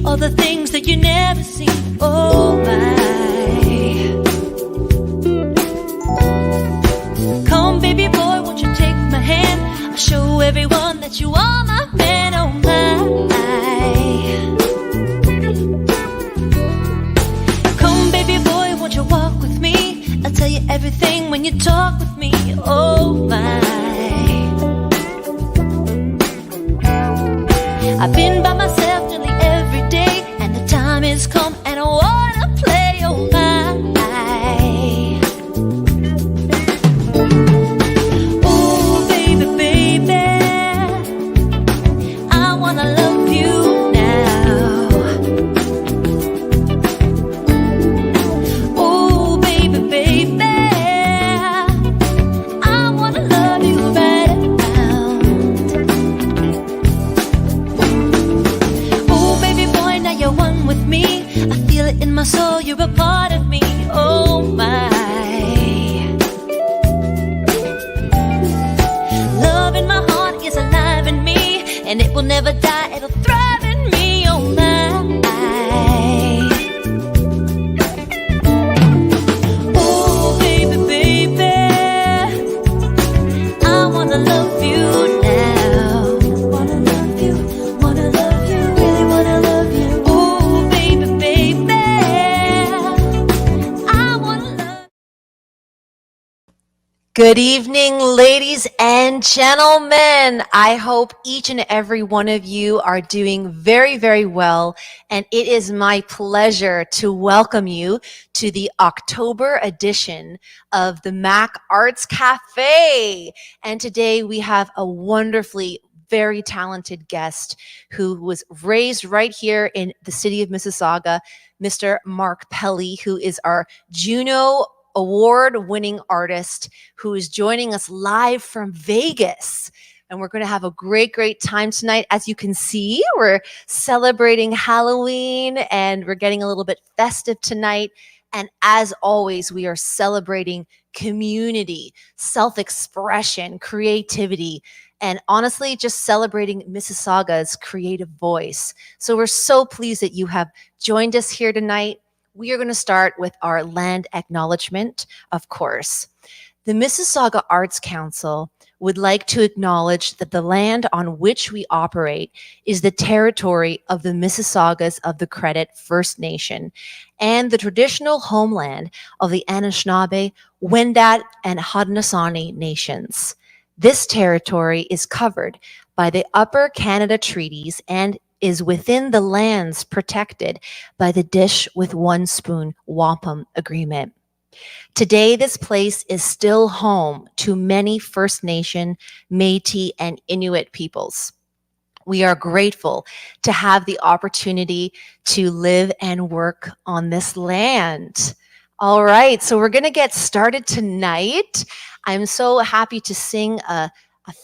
All the things that you never see. Oh my. Come baby boy, won't you take my hand? I'll show everyone that you are my man. Oh my. Come baby boy, won't you walk with me? I'll tell you everything when you talk with me. Oh my. I've been by myself nearly every day, and the time has come and I wanna play, oh my. Oh baby, baby, I wanna love you now. Oh baby, baby, I wanna love you right now. Oh baby boy, now you're one with me. I feel it in my soul, you're a part of me. Oh my. Love in my heart is alive in me, and it will never die, it'll thrive in me. Oh my. Oh baby, baby, I wanna love you now. Wanna love you, really wanna love you. Oh baby, baby, I wanna love. Good evening, ladies and gentlemen. I hope each and every one of you are doing very, very well. And it is my pleasure to welcome you to the October edition of the Mac Arts Cafe. And today we have a wonderfully very talented guest who was raised right here in the city of Mississauga, Mr. Mark Pelly, who is our Juno-award-winning artist who is joining us live from Vegas. And we're going to have a great, great time tonight. As you can see, we're celebrating Halloween and we're getting a little bit festive tonight. And as always, we are celebrating community, self-expression, creativity, and honestly, just celebrating Mississauga's creative voice. So we're so pleased that you have joined us here tonight. We are going to start with our land acknowledgement, of course. The Mississauga Arts Council would like to acknowledge that the land on which we operate is the territory of the Mississaugas of the Credit First Nation and the traditional homeland of the Anishinaabe, Wendat, and Haudenosaunee nations. This territory is covered by the Upper Canada Treaties and is within the lands protected by the Dish with One Spoon Wampum Agreement. Today, this place is still home to many First Nation, Métis, and Inuit peoples. We are grateful to have the opportunity to live and work on this land. All right, so we're going to get started tonight. I'm so happy to sing a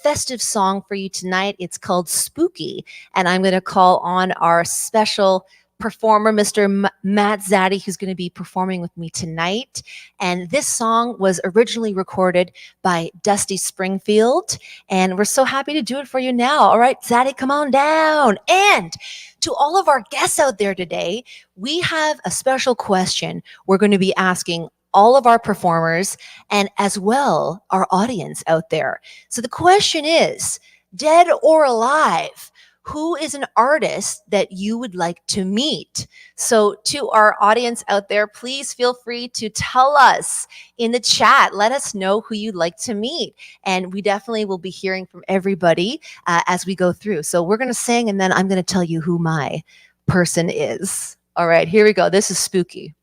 festive song for you tonight. It's called Spooky, and I'm going to call on our special performer, Mr. Matt Zaddy, who's going to be performing with me tonight. And this song was originally recorded by Dusty Springfield, and we're so happy to do it for you now. All right, Zaddy, come on down. And to all of our guests out there today, we have a special question we're going to be asking all of our performers and as well our audience out there. So the question is, dead or alive, who is an artist that you would like to meet? So to our audience out there, please feel free to tell us in the chat. Let us know who you'd like to meet. And we definitely will be hearing from everybody as we go through. So we're going to sing and then I'm going to tell you who my person is. All right, here we go. This is Spooky.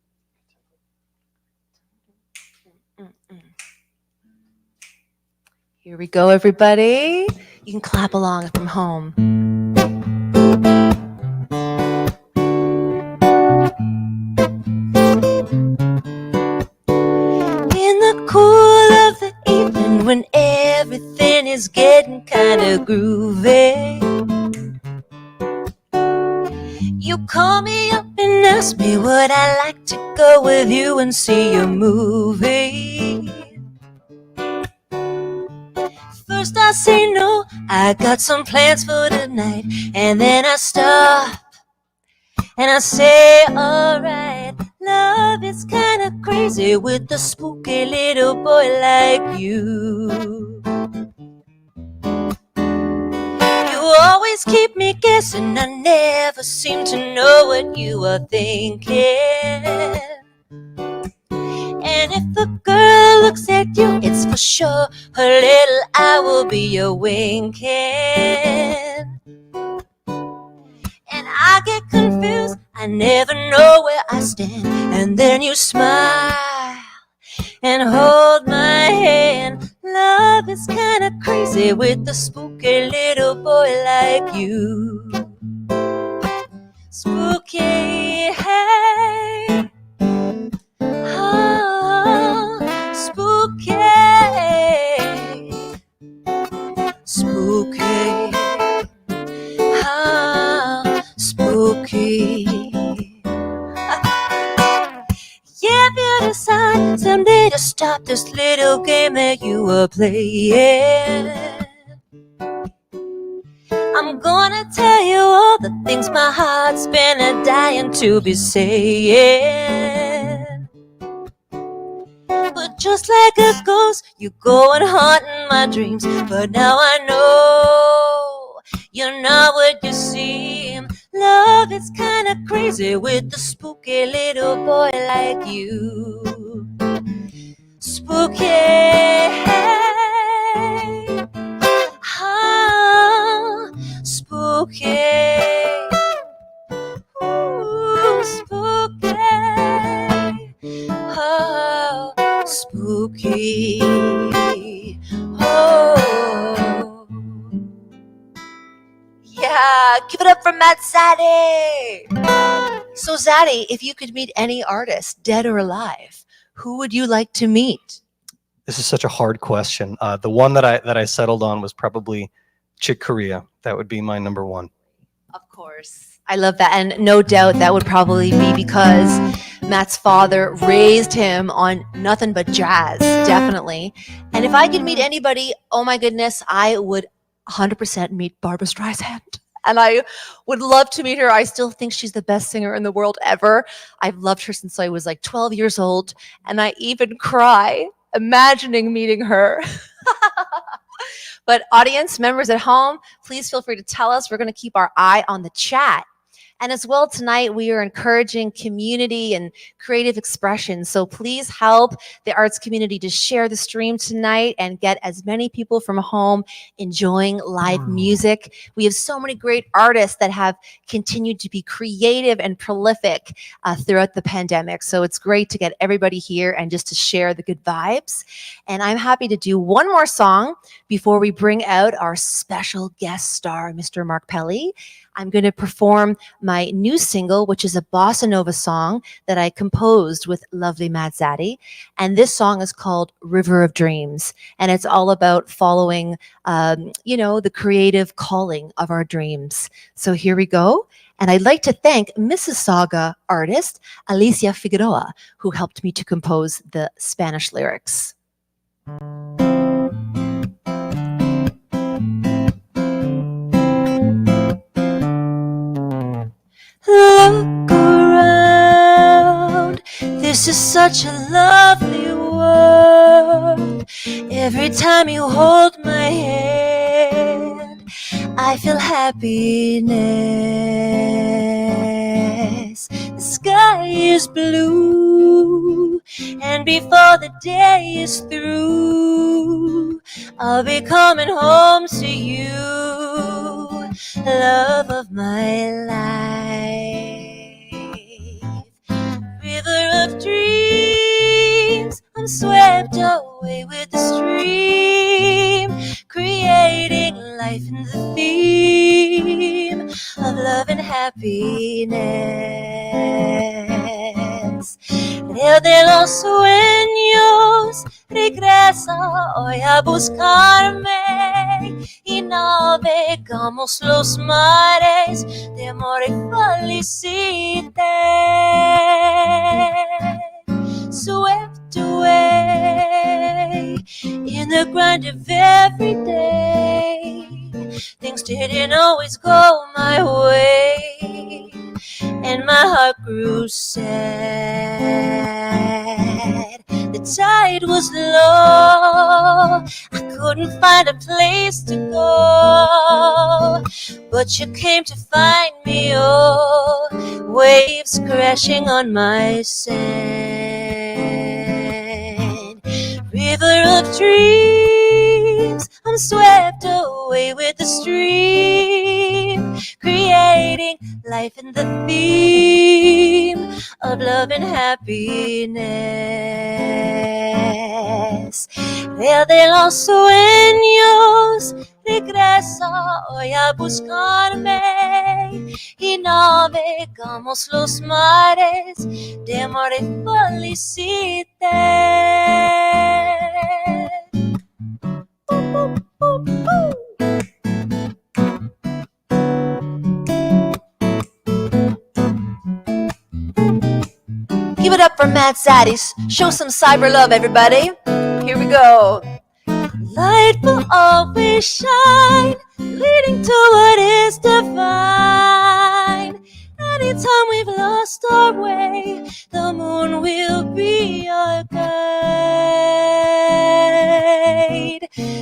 Here we go, everybody. You can clap along from home. In the cool when everything is getting kinda groovy. You call me up and ask me would I like to go with you and see a movie. First I say no, I got some plans for tonight. And then I stop and I say, alright, love is kinda crazy with a spooky little boy like you. You always keep me guessing, I never seem to know what you are thinking. And if a girl looks at you, it's for sure her little eye will be a winking. And I get confused, I never know where I stand. And then you smile and hold my hand. Love is kinda crazy with a spooky little boy like you. Spooky, hey. Oh, spooky, spooky, oh, spooky. If you decide someday to stop this little game that you are playing, I'm gonna tell you all the things my heart's been dying to be saying. But just like a ghost, you go and haunt in my dreams. But now I know you're not what you seem. Love is kinda crazy with a spooky little boy like you. Spooky, oh, spooky, ooh, spooky, oh, spooky, oh. Yeah, give it up for Matt Zaddy. So Zaddy, if you could meet any artist, dead or alive, who would you like to meet? This is such a hard question. The one that I settled on was probably Chick Corea. That would be my number one. Of course. I love that. And no doubt that would probably be because Matt's father raised him on nothing but jazz, definitely. And if I could meet anybody, oh my goodness, I would 100% meet Barbra Streisand. And I would love to meet her. I still think she's the best singer in the world ever. I've loved her since I was like 12 years old. And I even cry imagining meeting her. But audience members at home, please feel free to tell us. We're going to keep our eye on the chat. And as well, tonight we are encouraging community and creative expression. So please help the arts community to share the stream tonight and get as many people from home enjoying live music. We have so many great artists that have continued to be creative and prolific throughout the pandemic. So it's great to get everybody here and just to share the good vibes. And I'm happy to do one more song before we bring out our special guest star, Mr. Mark Pelly. I'm going to perform my new single, which is a bossa nova song that I composed with lovely Matt Zaddy. And this song is called River of Dreams. And it's all about following, the creative calling of our dreams. So here we go. And I'd like to thank Mississauga artist Alicia Figueroa, who helped me to compose the Spanish lyrics. Look around, this is such a lovely world. Every time you hold my hand, I feel happiness. The sky is blue, and before the day is through, I'll be coming home to you, love of my life. River of dreams, I'm swept away with the stream, creating life in the theme of love and happiness. Desde los sueños regresa hoy a buscarme y navegamos los mares de amor y felicidad. Swept away in the grind of every day. Things didn't always go my way, and my heart grew sad. The tide was low, I couldn't find a place to go, but you came to find me, oh, waves crashing on my sand. River of dreams, I'm swept away with the stream, creating life in the theme of love and happiness. De los sueños regresa hoy a buscarme y navegamos los mares de amor y felicidad. Give it up for Matt Zaddies. Show some cyber love, everybody. Here we go. Light will always shine, leading to what is divine. Anytime we've lost our way, the moon will be our guide.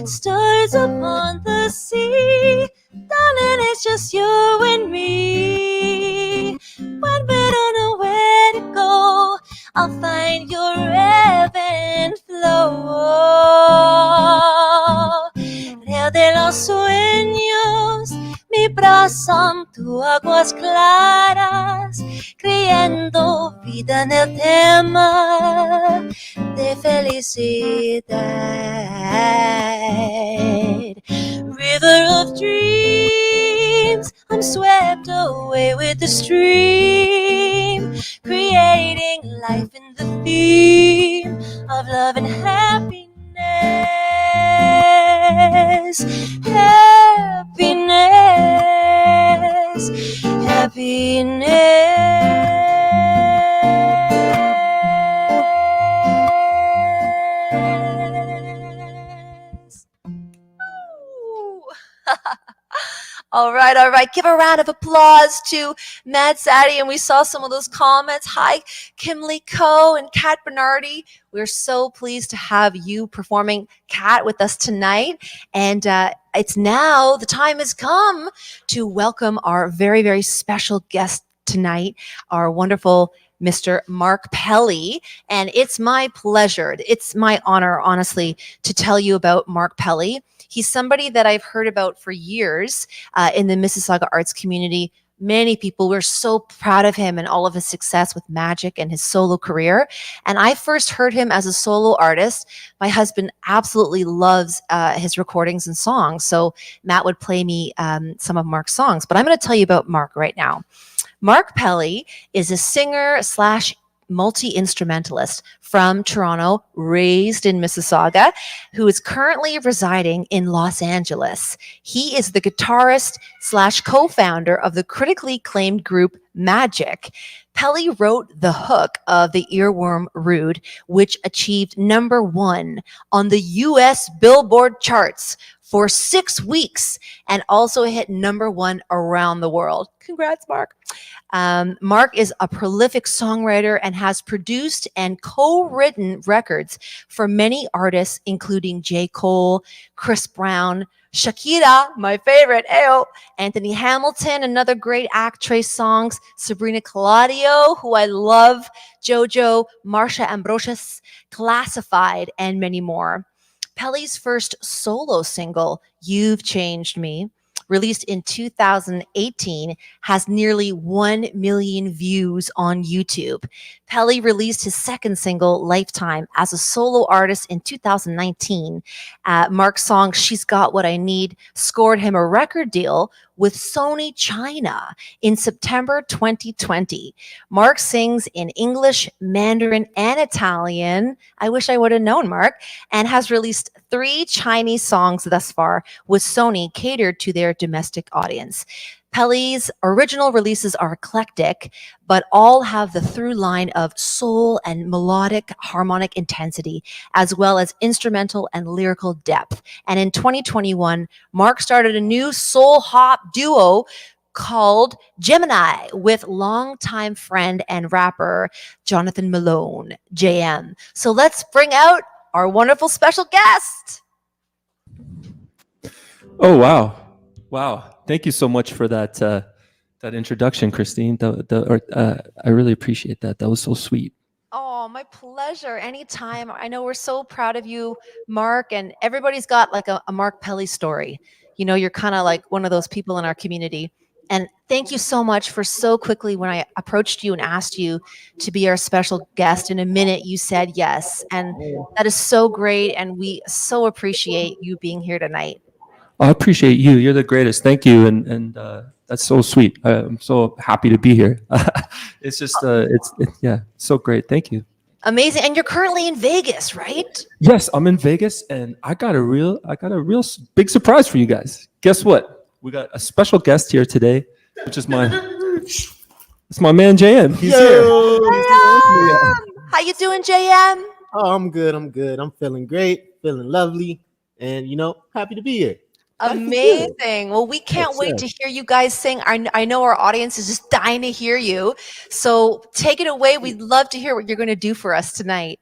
Stars upon the sea, darling, it's just you and me. When we don't know where to go, I'll find your ebb and flow. Río de los sueños, mi brazo, tu aguas claras, creyendo vida en el tema de felicidad. River of dreams, I'm swept away with the stream, creating life in the theme of love and happiness. Happiness, happiness. Ooh. All right. Give a round of applause to Matt Zaddy. And we saw some of those comments. Hi, Kimberly Coe and Kat Bernardi. We're so pleased to have you performing Kat with us tonight. And it's now, the time has come to welcome our very, very special guest tonight, our wonderful Mr. Mark Pelly. And it's my pleasure, it's my honor, honestly, to tell you about Mark Pelly. He's somebody that I've heard about for years in the Mississauga arts community. Many people were so proud of him and all of his success with magic and his solo career. And I first heard him as a solo artist. My husband absolutely loves his recordings and songs. So Matt would play me some of Mark's songs. But I'm going to tell you about Mark right now. Mark Pelly is a singer / multi-instrumentalist from Toronto, raised in Mississauga, who is currently residing in Los Angeles. He is the guitarist / co-founder of the critically acclaimed group Magic. Pelly wrote the hook of the earworm Rude, which achieved #1 on the US Billboard charts for 6 weeks and also hit #1 around the world. Congrats, Mark. Mark is a prolific songwriter and has produced and co-written records for many artists, including J. Cole, Chris Brown, Shakira, my favorite, Ayo, Anthony Hamilton, another great act, Trey Songz, Sabrina Claudio, who I love, JoJo, Marsha Ambrosius, Classified, and many more. Pelly's first solo single, You've Changed Me, released in 2018, has nearly 1 million views on YouTube. Pelly released his second single, Lifetime, as a solo artist in 2019. Mark's song, She's Got What I Need, scored him a record deal with Sony China in September 2020. Mark sings in English, Mandarin, and Italian. I wish I would have known, Mark, and has released 3 Chinese songs thus far with Sony catered to their domestic audience. Pelli's original releases are eclectic, but all have the through line of soul and melodic harmonic intensity, as well as instrumental and lyrical depth. And in 2021, Mark started a new soul hop duo called Gemini with longtime friend and rapper Jonathan Malone, JM. So let's bring out our wonderful special guest. Oh, wow. Wow. Thank you so much for that that introduction, Christine. I really appreciate that. That was so sweet. Oh, my pleasure. Anytime. I know we're so proud of you, Mark, and everybody's got like a Mark Pelly story. You know, you're kind of like one of those people in our community. And thank you so much for so quickly when I approached you and asked you to be our special guest. In a minute, you said yes. And that is so great. And we so appreciate you being here tonight. I appreciate you. You're the greatest. Thank you. And that's so sweet. I'm so happy to be here. It's just, yeah, so great. Thank you. Amazing. And you're currently in Vegas, right? Yes, I'm in Vegas, and I got a real big surprise for you guys. Guess what? We got a special guest here today, which is it's my man JM. He's here. JM! How you doing, JM? Oh, I'm good. I'm feeling great, feeling lovely, and happy to be here. Amazing. Well, we can't wait to hear you guys sing. I know our audience is just dying to hear you. So take it away. We'd love to hear what you're going to do for us tonight.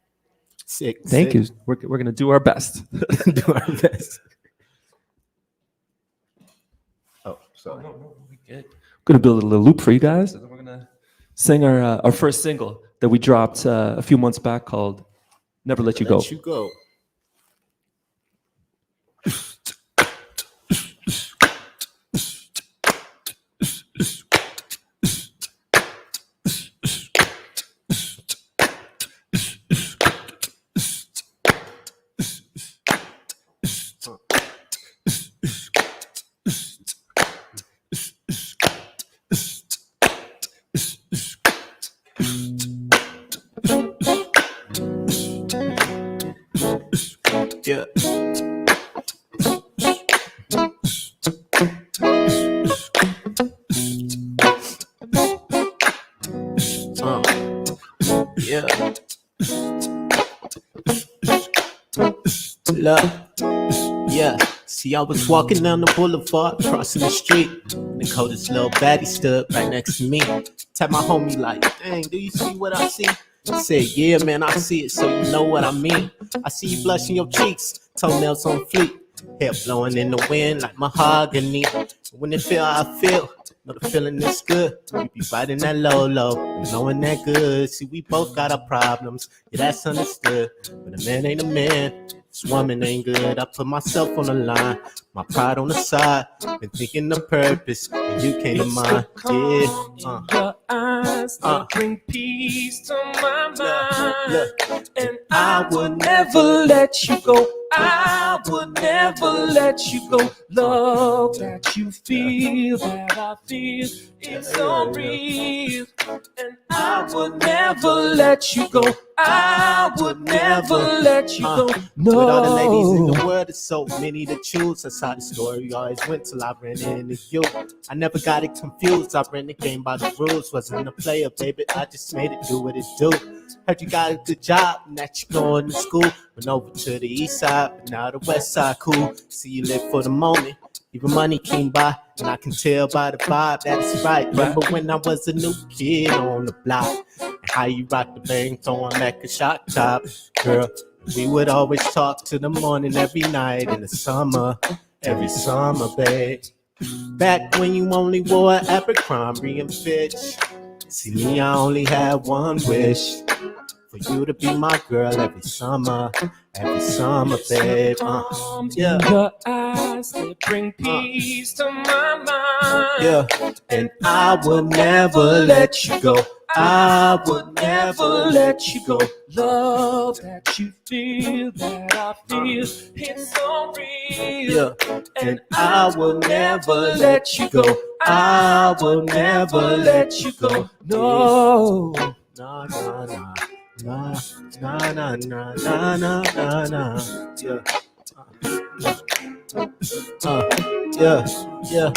Sick. Thank you. We're going to do our best. Do our best. Oh, sorry. No, we good. We're going to build a little loop for you guys, and then we're going to sing our first single that we dropped a few months back called Never Let You Go. Let you go. Yeah. Yeah. Love. Yeah. See, I was walking down the boulevard, crossing the street, and the coldest little baddie stood right next to me. Tap my homie like, dang, do you see what I see? I said, yeah, man, I see it, so you know what I mean. I see you blushing your cheeks, toenails on fleek, hair blowing in the wind like mahogany. When it feel how I feel, know the feeling is good. We be riding that low, and knowing that good. See, we both got our problems, yeah, that's understood. But a man ain't a man, this woman ain't good. I put myself on the line, my pride on the side. Been thinking the purpose, and you came to mind. Yeah, Your eyes that bring peace to my mind, and I would never let you go. I would never let you go. Love that you feel, that I feel, it's so real. And I would never let you go. I would never let you go. No. With all the ladies in the world, there's so many to choose. That's how the story always went till I ran into you. I never got it confused. I ran the game by the rules. Wasn't a player, baby. I just made it do what it do. Heard you got a good job and that you going to school. Went over to the east side, but now the west side cool. See, you live for the moment. Even money came by, and I can tell by the vibe that it's right. Remember when I was a new kid on the block, and how you rock the bang, throwing back a shot top. Girl, we would always talk to the morning every night in the summer, every summer, babe. Back when you only wore Abercrombie and Fitch. See me, I only had one wish. For you to be my girl every summer, babe. Yeah. Your eyes that bring peace to my mind. Yeah. And I will never let you go. I would never let you go. Love that you feel, that I feel, it's so real. Yeah. And I will never let you go. I will never let you go. No. Nah, nah, nah. Nah, nah, nah, nah, nah, nah, nah, nah. Yeah. Yeah.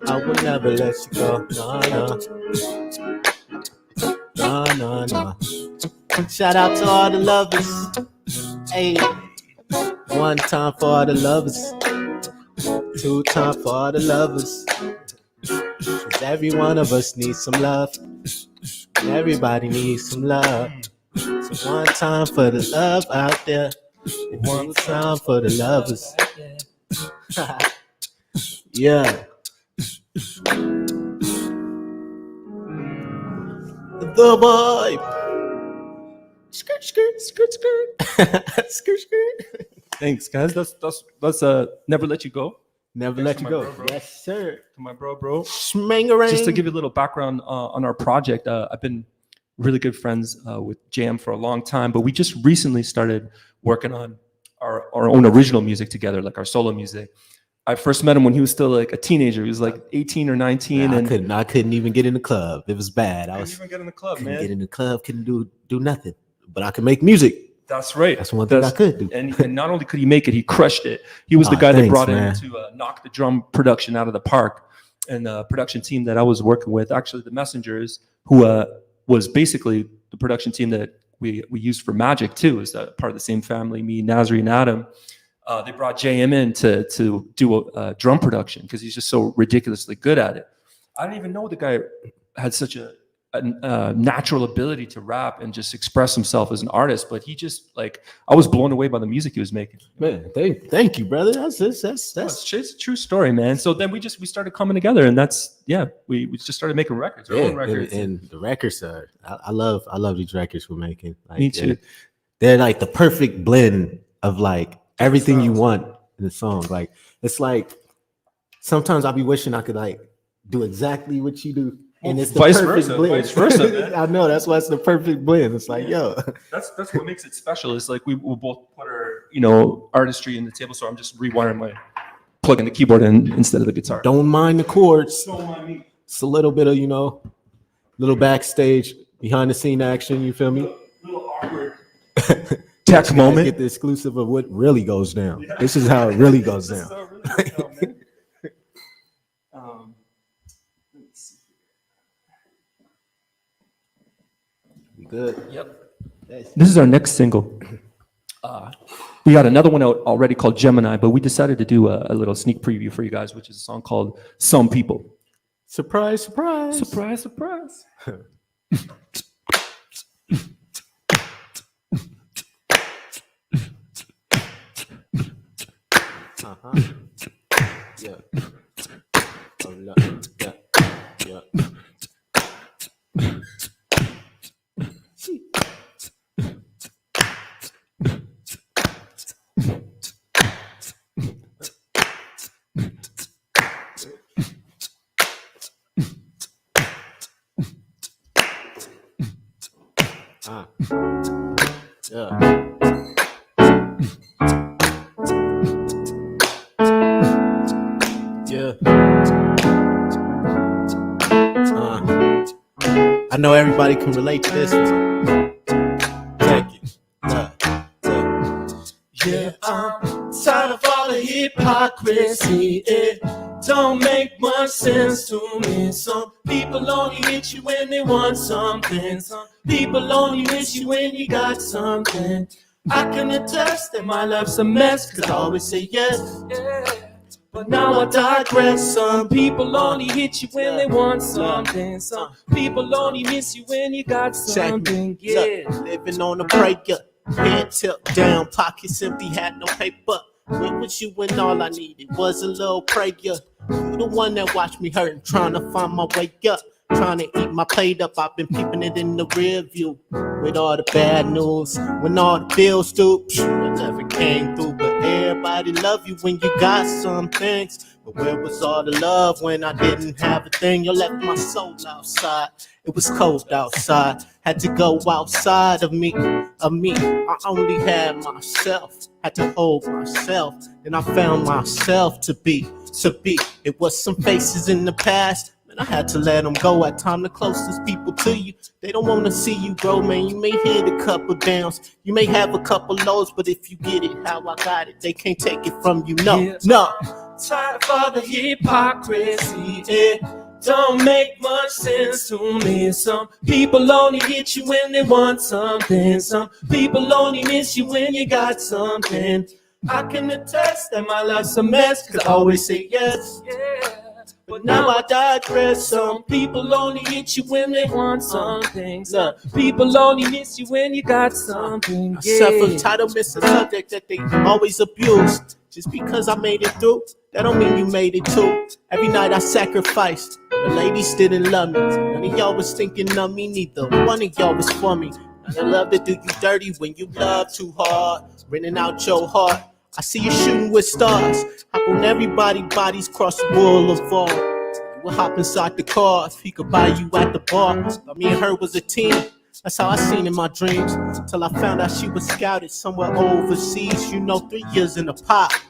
I will never let you go. Nah. Shout out to all the lovers. Hey, one time for all the lovers. Two time for all the lovers. 'Cause every one of us needs some love. Everybody needs some love. So one time for the love out there. And one time for the lovers. Yeah. The vibe. Skirt. Skirt. Thanks, guys. That's Never Let You Go. Never Thanks let you to my go. bro. Yes, sir. To my bro. Schmangerang. Just to give you a little background on our project, I've been really good friends with Jam for a long time, but we just recently started working on our own original music together, like our solo music. I first met him when he was still like a teenager. He was like 18 or 19. Yeah, I couldn't even get in the club. It was bad. I couldn't even get in the club, couldn't man. get in the club, couldn't do nothing. But I could make music. That's right. That's one thing I could do. And not only could he make it, he crushed it. He was the guy that brought in to knock the drum production out of the park. And the production team that I was working with, actually the Messengers, who was basically the production team that we used for Magic too, is part of the same family, me, Nazri, and Adam. They brought JM in to do a drum production because he's just so ridiculously good at it. I didn't even know the guy had such a natural ability to rap and just express himself as an artist, but he just I was blown away by the music he was making. Man, thank you, brother. That's it's a true story, man. So then we started coming together, and we just started making records, our own records. And the records are I love these records we're making. Me too. They're like the perfect blend of like everything you want in the song. Like it's like sometimes I'll be wishing I could like do exactly what you do. And it's the vice perfect blend. Vice versa, man. I know, that's why it's the perfect blend. It's like, yo. That's what makes it special. It's like we will both put our, artistry in the table. So I'm just rewiring plugging the keyboard in instead of the guitar. Don't mind the chords. Don't mind me. It's a little bit of, little backstage, behind the scene action, you feel me? Little awkward tech moment. Get the exclusive of what really goes down. Yeah. This is how it really goes down. Good. Yep. This is our next single. We got another one out already called Gemini, but we decided to do a little sneak preview for you guys, which is a song called Some People. Surprise, surprise. Surprise, surprise. Yeah. Oh, no. Yeah. I know everybody can relate to this. Check it. Yeah, I'm tired of all the hypocrisy. It don't make much sense to me. Some people only hit you when they want something. Some people only miss you when you got something. I can attest that my life's a mess, 'cause I always say yes. Yeah. But now I digress. Some people only hit you when they want something. Some people only miss you when you got something. Yeah. Living on a breaker, head tipped down, pockets empty, had no paper. What was you when all I needed was a little prayer? You the one that watched me hurting, trying to find my way up. Trying to eat my plate up, I've been peeping it in the rear view. With all the bad news, when all the bills due, it never came through. But everybody love you when you got some things. But where was all the love when I didn't have a thing? You left my soul outside. It was cold outside. Had to go outside of me. I only had myself. Had to hold myself. And I found myself to be. It was some faces in the past. Man, I had to let them go. At time, the closest people to you, they don't want to see you grow, man. You may hit a couple downs. You may have a couple lows. But if you get it how I got it, they can't take it from you. No. Tired of all the hypocrisy, it don't make much sense to me. Some people only hit you when they want something. Some people only miss you when you got something. I can attest that my life's a mess, cause I always say yes, yeah. But now I digress. Some people only hit you when they want something. Some people only miss you when you got something, yeah. Self-entitlement's a subject that they always abuse. Just because I made it through, that don't mean you made it too. Every night I sacrificed, the ladies didn't love me. None of y'all was thinking of me, neither one of y'all was for me. And I love to do you dirty when you love too hard, renting out your heart. I see you shooting with stars. Hop on everybody's bodies cross the boulevard. You would hop inside the car if he could buy you at the bar. Thought me and her was a team. That's how I seen in my dreams. Till I found out she was scouted somewhere overseas. 3 years in the pot.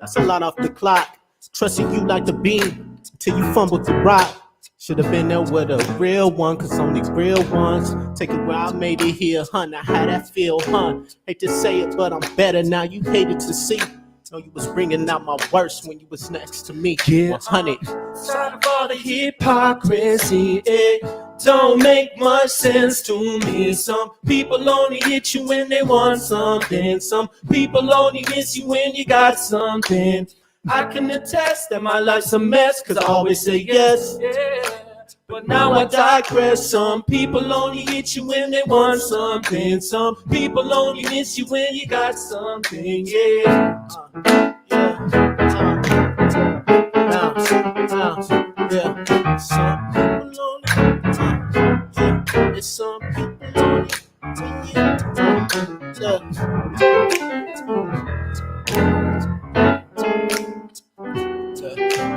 That's a lot off the clock. Trusting you like the beam till you fumbled the rock. Should have been there with a real one, cause only real ones take it where I made it here, hun. I had that feel, hun. Hate to say it, but I'm better now. You hated to see. Know you was bringing out my worst when you was next to me. Yeah, 100. Tired of all the hypocrisy, it don't make much sense to me. Some people only hit you when they want something. Some people only miss you when you got something. I can attest that my life's a mess, cause I always say yes, yeah. But now I digress. Some people only hit you when they want something. Some people only miss you when you got something, yeah. Yeah. Some people only, some people only,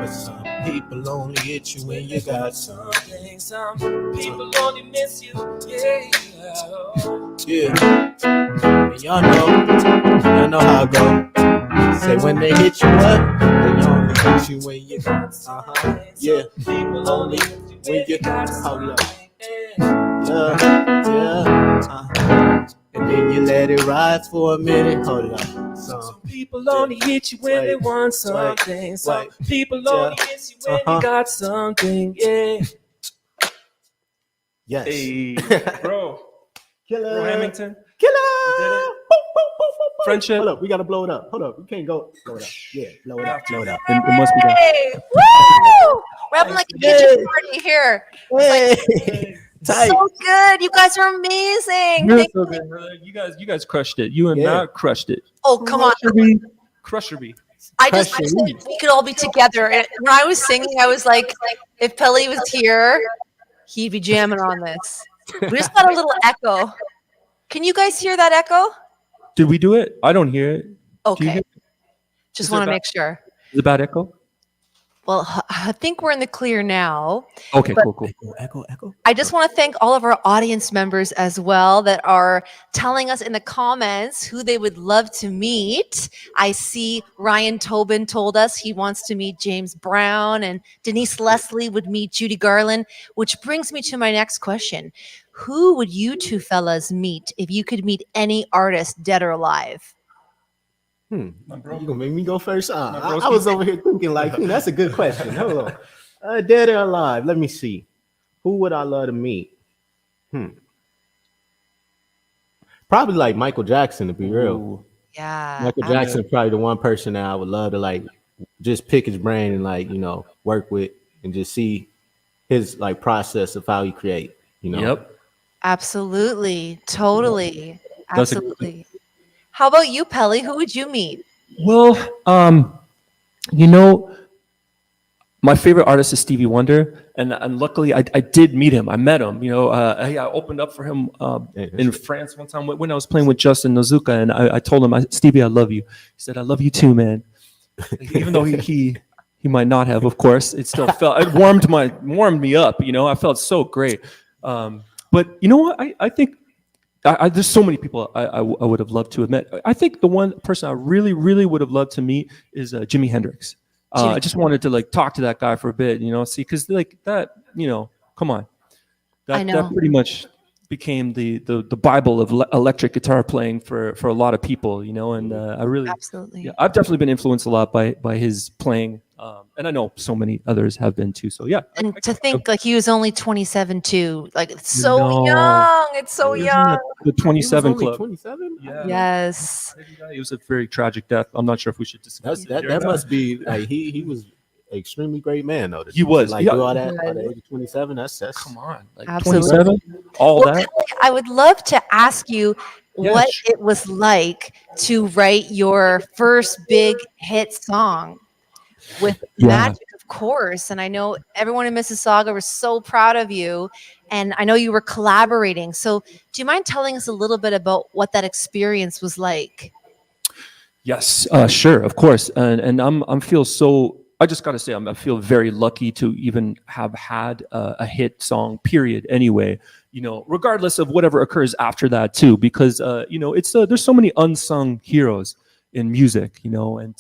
Some people only hit you when you got something. Some people only miss you, yeah. Yeah. And y'all know how it go. Say when they hit you up, they only hit you when you got yeah. People only when you got hold up. Yeah. And then you let it ride for a minute. Hold up. Some people only hit you when they want something. Some people only miss you when you got something, yeah. Yes. Hey, bro. Killer. Bro Hamilton. Killer. You did it. Friendship. Hold up, we gotta blow it up. Hold up, we can't go. Blow it up. Yeah, blow it up. Blow it up. It must be done. Hey, woo! We're having like a kitchen party here. Hey. So good. You guys are amazing. You're Thank so you. good. You guys crushed it. You and Matt crushed it. Oh, come on. Crusher bee. I said we could all be together. And when I was singing, I was like, if Pelly was here, he'd be jamming on this. We just got a little echo. Can you guys hear that echo? Did we do it? I don't hear it. Okay. Just want to make sure. Is it bad echo? Well, I think we're in the clear now. Okay, But cool. Echo. I just want to thank all of our audience members as well that are telling us in the comments who they would love to meet. I see Ryan Tobin told us he wants to meet James Brown, and Denise Leslie would meet Judy Garland, which brings me to my next question. Who would you two fellas meet if you could meet any artist, dead or alive? You gonna make me go first? I was over here thinking like, that's a good question. Hold on. Dead or alive? Let me see. Who would I love to meet? Probably like Michael Jackson, to be real. Yeah. Michael Jackson probably the one person that I would love to like just pick his brain and like, work with and just see his like process of how he create, Yep. Absolutely. Totally. Absolutely. How about you, Pelly? Who would you meet? Well, My favorite artist is Stevie Wonder, and luckily I did meet him. I met him. You know, I opened up for him in France one time when I was playing with Justin Nozuka, and I told him, Stevie, I love you. He said, I love you too, man. Even though he might not have, of course, it still it warmed me up. You know, I felt so great. But you know what? I think there's so many people I would have loved to have met. I think the one person I really, really would have loved to meet is Jimi Hendrix. I just wanted to like talk to that guy for a bit, you know, see, because like that, you know, come on, that pretty much became the Bible of electric guitar playing for a lot of people, you know, and I really, absolutely, yeah, I've definitely been influenced a lot by his playing, and I know so many others have been too. So yeah, and to think like he was only 27 too, like it's so young. It's so young. The 27 only club. 27? Yeah. Yes. It was a very tragic death. I'm not sure if we should discuss That must be like he was an extremely great man though. He was like do all that by the age of 27. That's come on, like absolutely. 27, all that. I would love to ask you what it was like to write your first big hit song with Magic, of course. And I know everyone in Mississauga was so proud of you. And I know you were collaborating. So do you mind telling us a little bit about what that experience was like? Yes, sure, of course. And I'm feel so. I just got to say, I feel very lucky to even have had a hit song. Period. Anyway, you know, regardless of whatever occurs after that too, because you know, it's there's so many unsung heroes in music, you know, and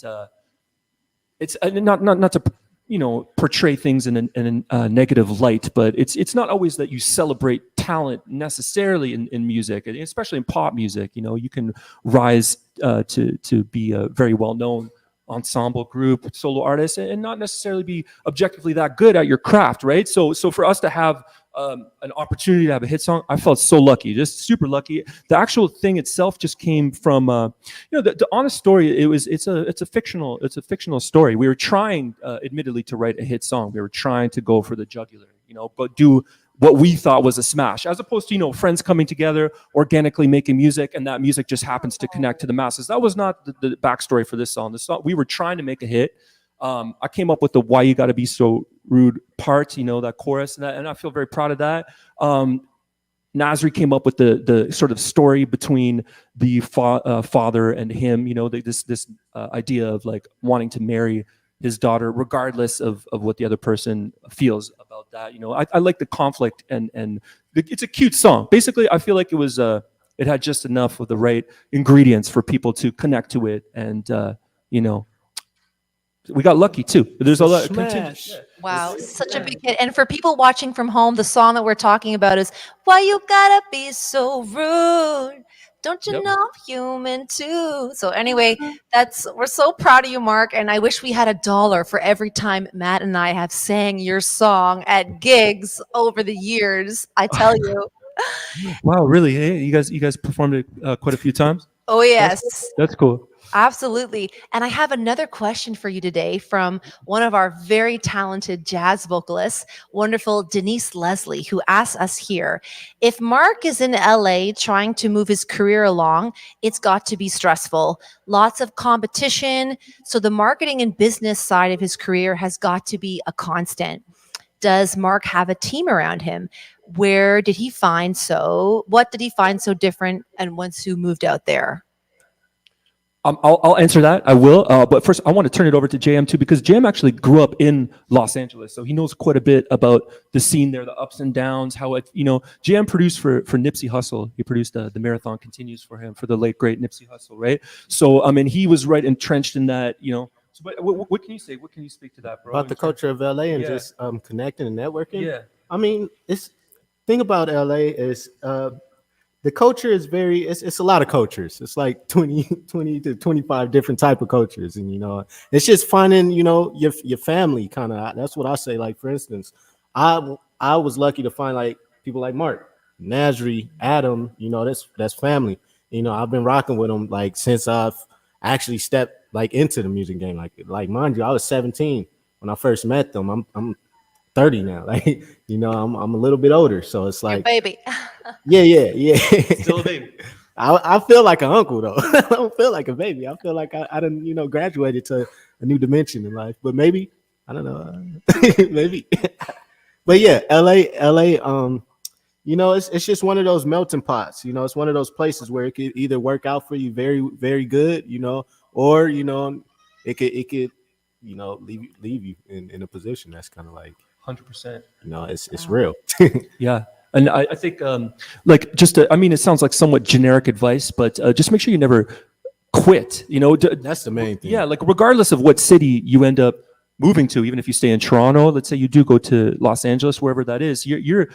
it's not to, you know, portray things in a negative light, but it's not always that you celebrate talent necessarily in music, especially in pop music. You know, you can rise to be a very well-known ensemble group, solo artist, and not necessarily be objectively that good at your craft, right? So for us to have an opportunity to have a hit song, I felt so lucky, just super lucky. The actual thing itself just came from, you know, the honest story. It's a fictional story. We were trying, admittedly, to write a hit song. We were trying to go for the jugular, you know, but do what we thought was a smash, as opposed to, you know, friends coming together, organically making music, and that music just happens to connect to the masses. That was not the backstory for this song. We were trying to make a hit. I came up with the "Why You Gotta Be So Rude" part, you know, that chorus, and I feel very proud of that. Nasri came up with the sort of story between the father and him, you know, this idea of like wanting to marry his daughter regardless of what the other person feels about that. You know, I like the conflict, and it's a cute song. Basically, I feel like it had just enough of the right ingredients for people to connect to it, and you know, we got lucky too. There's a lot of smash. Wow, such a big hit. And for people watching from home, the song that we're talking about is "Why You Gotta Be So Rude? Don't you know I'm human too?" So anyway, we're so proud of you, Mark. And I wish we had $1 for every time Matt and I have sang your song at gigs over the years. I tell you. Wow, really? Hey, you guys performed it quite a few times? Oh yes. That's cool. Absolutely. And I have another question for you today from one of our very talented jazz vocalists, wonderful Denise Leslie, who asks us here, if Mark is in LA trying to move his career along, it's got to be stressful. Lots of competition. So the marketing and business side of his career has got to be a constant. Does Mark have a team around him? What did he find so different and once you moved out there? I'll answer that. I will. But first, I want to turn it over to JM too, because JM actually grew up in Los Angeles, so he knows quite a bit about the scene there, the ups and downs. How it, you know, JM produced for Nipsey Hussle. He produced the Marathon Continues for him, for the late great Nipsey Hussle, right? So I mean, he was right entrenched in that, you know. So, but what can you say? What can you speak to that, bro? About the culture of LA and just connecting and networking. Yeah. I mean, thing about LA is the culture is it's a lot of cultures. It's like 20 to 25 different type of cultures. And, you know, it's just finding, you know, your family kind of. That's what I say. Like, for instance, I was lucky to find like people like Mark, Nasri, Adam, you know, that's family. You know, I've been rocking with them like since I've actually stepped like into the music game. Like mind you, I was 17 when I first met them. I'm 30 now. Like, you know, I'm a little bit older, so it's like, your baby. yeah. Still a baby. I feel like an uncle though. I don't feel like a baby. I feel like I done, you know, graduated to a new dimension in life. But maybe I don't know. Maybe. But yeah, LA, you know, it's just one of those melting pots. You know, it's one of those places where it could either work out for you very, very good, you know, or, you know, it could, you know, leave you in a position that's kind of like 100%. You know, it's real. Yeah. And I think, like, I mean, it sounds like somewhat generic advice, but just make sure you never quit, you know. That's the main thing. Yeah, like, regardless of what city you end up moving to, even if you stay in Toronto, let's say you do go to Los Angeles, wherever that is, your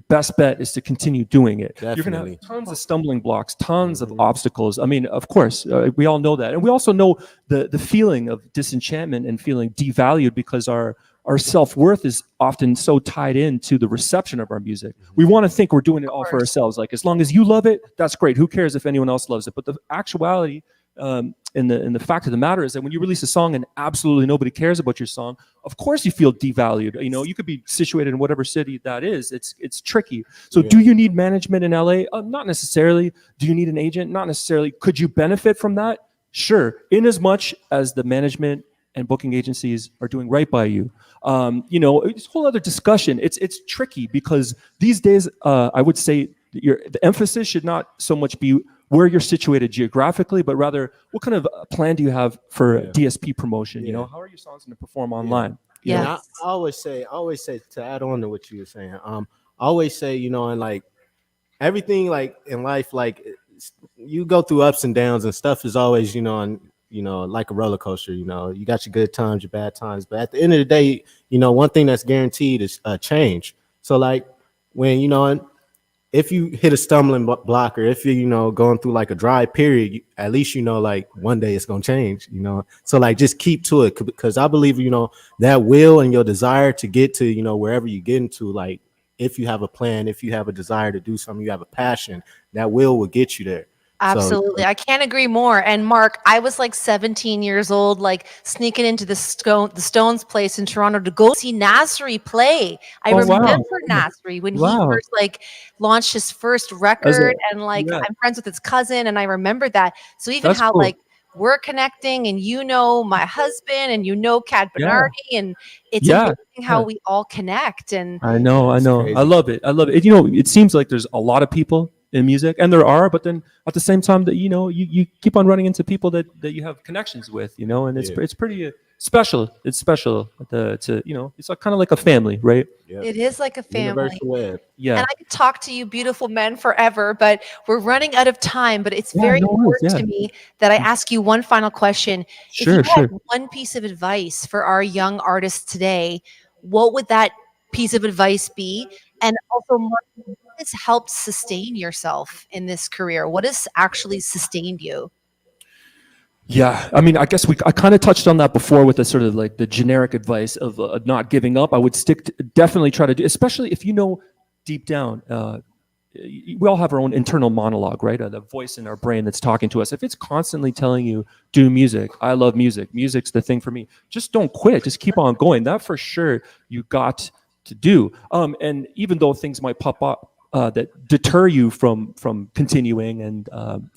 best bet is to continue doing it. Definitely. You're going to have tons of stumbling blocks, tons of obstacles. I mean, of course, we all know that. And we also know the feeling of disenchantment and feeling devalued because our self-worth is often so tied into the reception of our music. We want to think we're doing it all for ourselves. Like, as long as you love it, that's great. Who cares if anyone else loves it? But the actuality and the fact of the matter is that when you release a song and absolutely nobody cares about your song, of course you feel devalued. You know, you could be situated in whatever city that is. It's tricky. So do you need management in LA? Not necessarily. Do you need an agent? Not necessarily. Could you benefit from that? Sure. In as much as the management and booking agencies are doing right by you. You know, it's a whole other discussion. It's tricky because these days, I would say the emphasis should not so much be where you're situated geographically, but rather what kind of plan do you have for DSP promotion? You know, how are your songs going to perform online? Yeah. I always say to add on to what you were saying, I always say, you know, and like everything like in life, like you go through ups and downs and stuff is always, you know, and you know, like a roller coaster. You know, you got your good times, your bad times, but at the end of the day, you know, one thing that's guaranteed is change. So like when, you know, if you hit a stumbling block or if you're, you know, going through like a dry period, at least, you know, like one day it's going to change, you know? So like, just keep to it. Because I believe, you know, that will and your desire to get to, you know, wherever you get into, like, if you have a plan, if you have a desire to do something, you have a passion, that will get you there. Absolutely. I can't agree more. And Mark, I was like 17 years old, like sneaking into the Stones place in Toronto to go see Nasri play. I remember Nasri when he first like launched his first record and like I'm friends with his cousin and I remember that. So even how like we're connecting and you know my husband and you know Kat Bernardi and it's amazing how we all connect. And I know. I love it. You know, it seems like there's a lot of people in music, and there are, but then at the same time that, you know, you keep on running into people that you have connections with, you know, and it's pretty special. It's special to you know, it's like, kind of like a family, right? It is like a family. Universal web. And I could talk to you beautiful men forever, but we're running out of time. But it's very important to me that I ask you one final question. If you had one piece of advice for our young artists today, what would that piece of advice be? And also, Mark, what has helped sustain yourself in this career? What has actually sustained you? Yeah, I mean, I guess I kind of touched on that before with the sort of like the generic advice of not giving up. I would definitely try to do, especially if you know deep down, we all have our own internal monologue, right? The voice in our brain that's talking to us. If it's constantly telling you, do music, I love music, music's the thing for me, just don't quit, just keep on going. That for sure you got to do. And even though things might pop up that deter you from continuing, and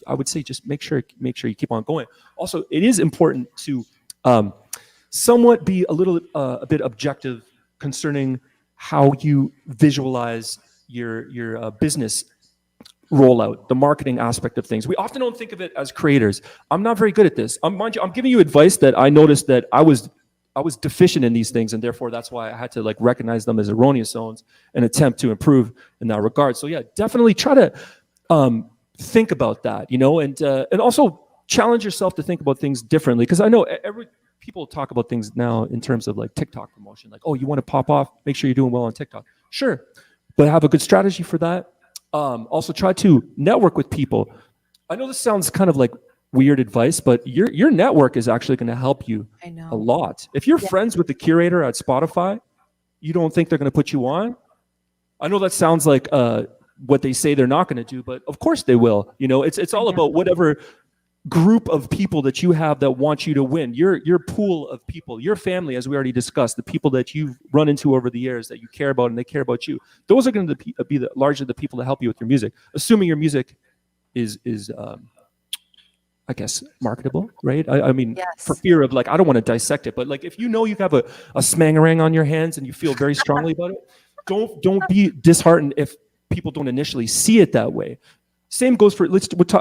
I would say just make sure you keep on going. Also, it is important to somewhat be a bit objective concerning how you visualize your business rollout, the marketing aspect of things. We often don't think of it as creators. I'm not very good at this. Mind you, I'm giving you advice that I noticed that I was deficient in these things, and therefore that's why I had to like recognize them as erroneous zones and attempt to improve in that regard. So yeah, definitely try to think about that, you know, and also challenge yourself to think about things differently. Because I know people talk about things now in terms of like TikTok promotion, like, oh, you want to pop off, make sure you're doing well on TikTok. Sure, but have a good strategy for that. Also try to network with people. I know this sounds kind of like weird advice, but your network is actually going to help you a lot. If you're friends with the curator at Spotify, you don't think they're going to put you on? I know that sounds like what they say they're not going to do, but of course they will. You know, it's all about whatever group of people that you have that want you to win. Your pool of people, your family, as we already discussed, the people that you've run into over the years that you care about and they care about you. Those are going to largely the people that help you with your music, assuming your music is I guess, marketable, right? I mean, for Yes. fear of like, I don't want to dissect it, but like, if you know you have a smangarang on your hands and you feel very strongly about it, don't be disheartened if people don't initially see it that way. Same goes for,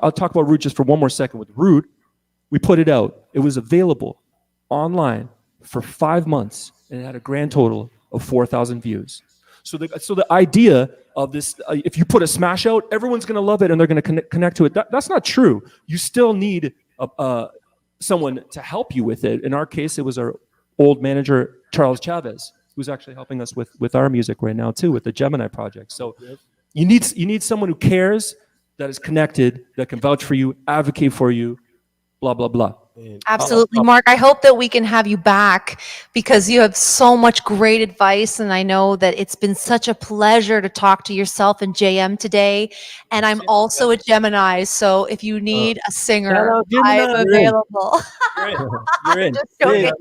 I'll talk about Root just for one more second. With Root, we put it out. It was available online for 5 months, and it had a grand total of 4,000 views. So the idea of this, if you put a smash out, everyone's going to love it and they're going to connect to it. That's not true. You still need someone to help you with it. In our case, it was our old manager, Charles Chavez, who's actually helping us with our music right now too, with the Gemini project. So you need someone who cares, that is connected, that can vouch for you, advocate for you, blah, blah, blah. Absolutely, Mark. I hope that we can have you back because you have so much great advice. And I know that it's been such a pleasure to talk to yourself and JM today. And I'm also a Gemini. So if you need a singer, I'm available. You're in. Just joking.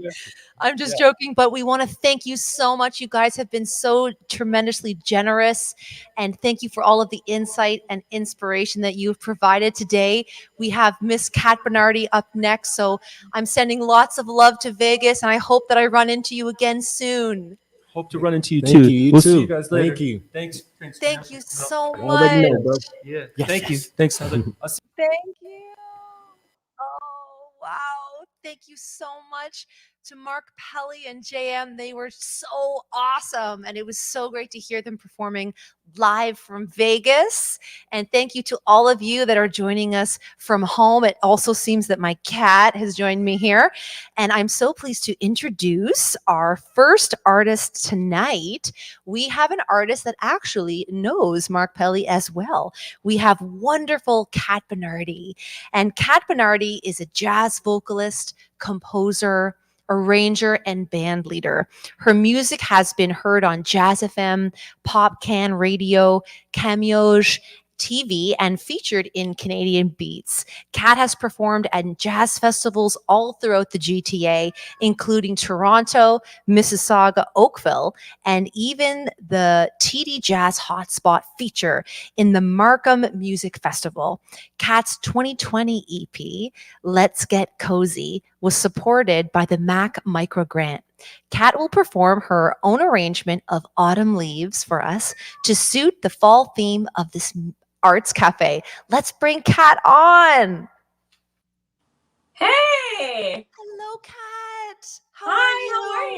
I'm just joking, but we want to thank you so much. You guys have been so tremendously generous, and thank you for all of the insight and inspiration that you've provided today. We have Miss Kat Bernardi up next, so I'm sending lots of love to Vegas, and I hope that I run into you again soon. Hope to run into you Thank too. you, We'll too. see you guys later. Thank you. Thanks. Thank you so You already much. know, bro. Yeah. Yes, Thank you. yes. Thanks, Heather. I'll see Thank you. Oh, wow. Thank you so much to Mark, Pelly, and JM. They were so awesome. And it was so great to hear them performing live from Vegas. And thank you to all of you that are joining us from home. It also seems that my cat has joined me here. And I'm so pleased to introduce our first artist tonight. We have an artist that actually knows Mark Pelly as well. We have wonderful Kat Bernardi. And Kat Bernardi is a jazz vocalist, composer, arranger, and band leader. Her music has been heard on Jazz FM, Pop Can Radio, Cameos TV, and featured in Canadian Beats. Kat has performed at jazz festivals all throughout the GTA, including Toronto, Mississauga, Oakville, and even the TD Jazz Hotspot feature in the Markham Music Festival. Kat's 2020 EP, Let's Get Cozy, was supported by the Mac Micro Grant. Kat will perform her own arrangement of Autumn Leaves for us to suit the fall theme of this Arts Cafe. Let's bring Kat on. Hey! Hello, Kat. Hi, how are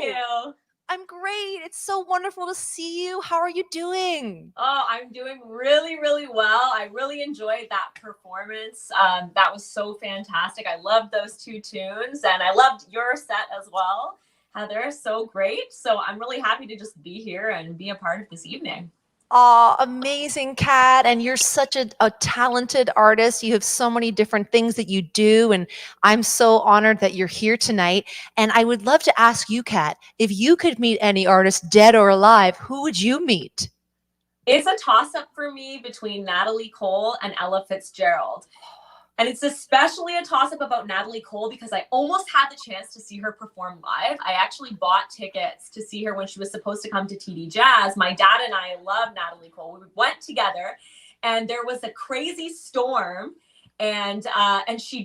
you? I'm great. It's so wonderful to see you. How are you doing? Oh, I'm doing really, really well. I really enjoyed that performance. That was so fantastic. I loved those two tunes, and I loved your set as well, Heather. So great. So I'm really happy to just be here and be a part of this evening. Oh, amazing, Kat. And you're such a talented artist. You have so many different things that you do. And I'm so honored that you're here tonight. And I would love to ask you, Kat, if you could meet any artist, dead or alive, who would you meet? It's a toss-up for me between Natalie Cole and Ella Fitzgerald. And it's especially a toss-up about Natalie Cole because I almost had the chance to see her perform live. I actually bought tickets to see her when she was supposed to come to TD Jazz. My dad and I love Natalie Cole. We went together, and there was a crazy storm, and she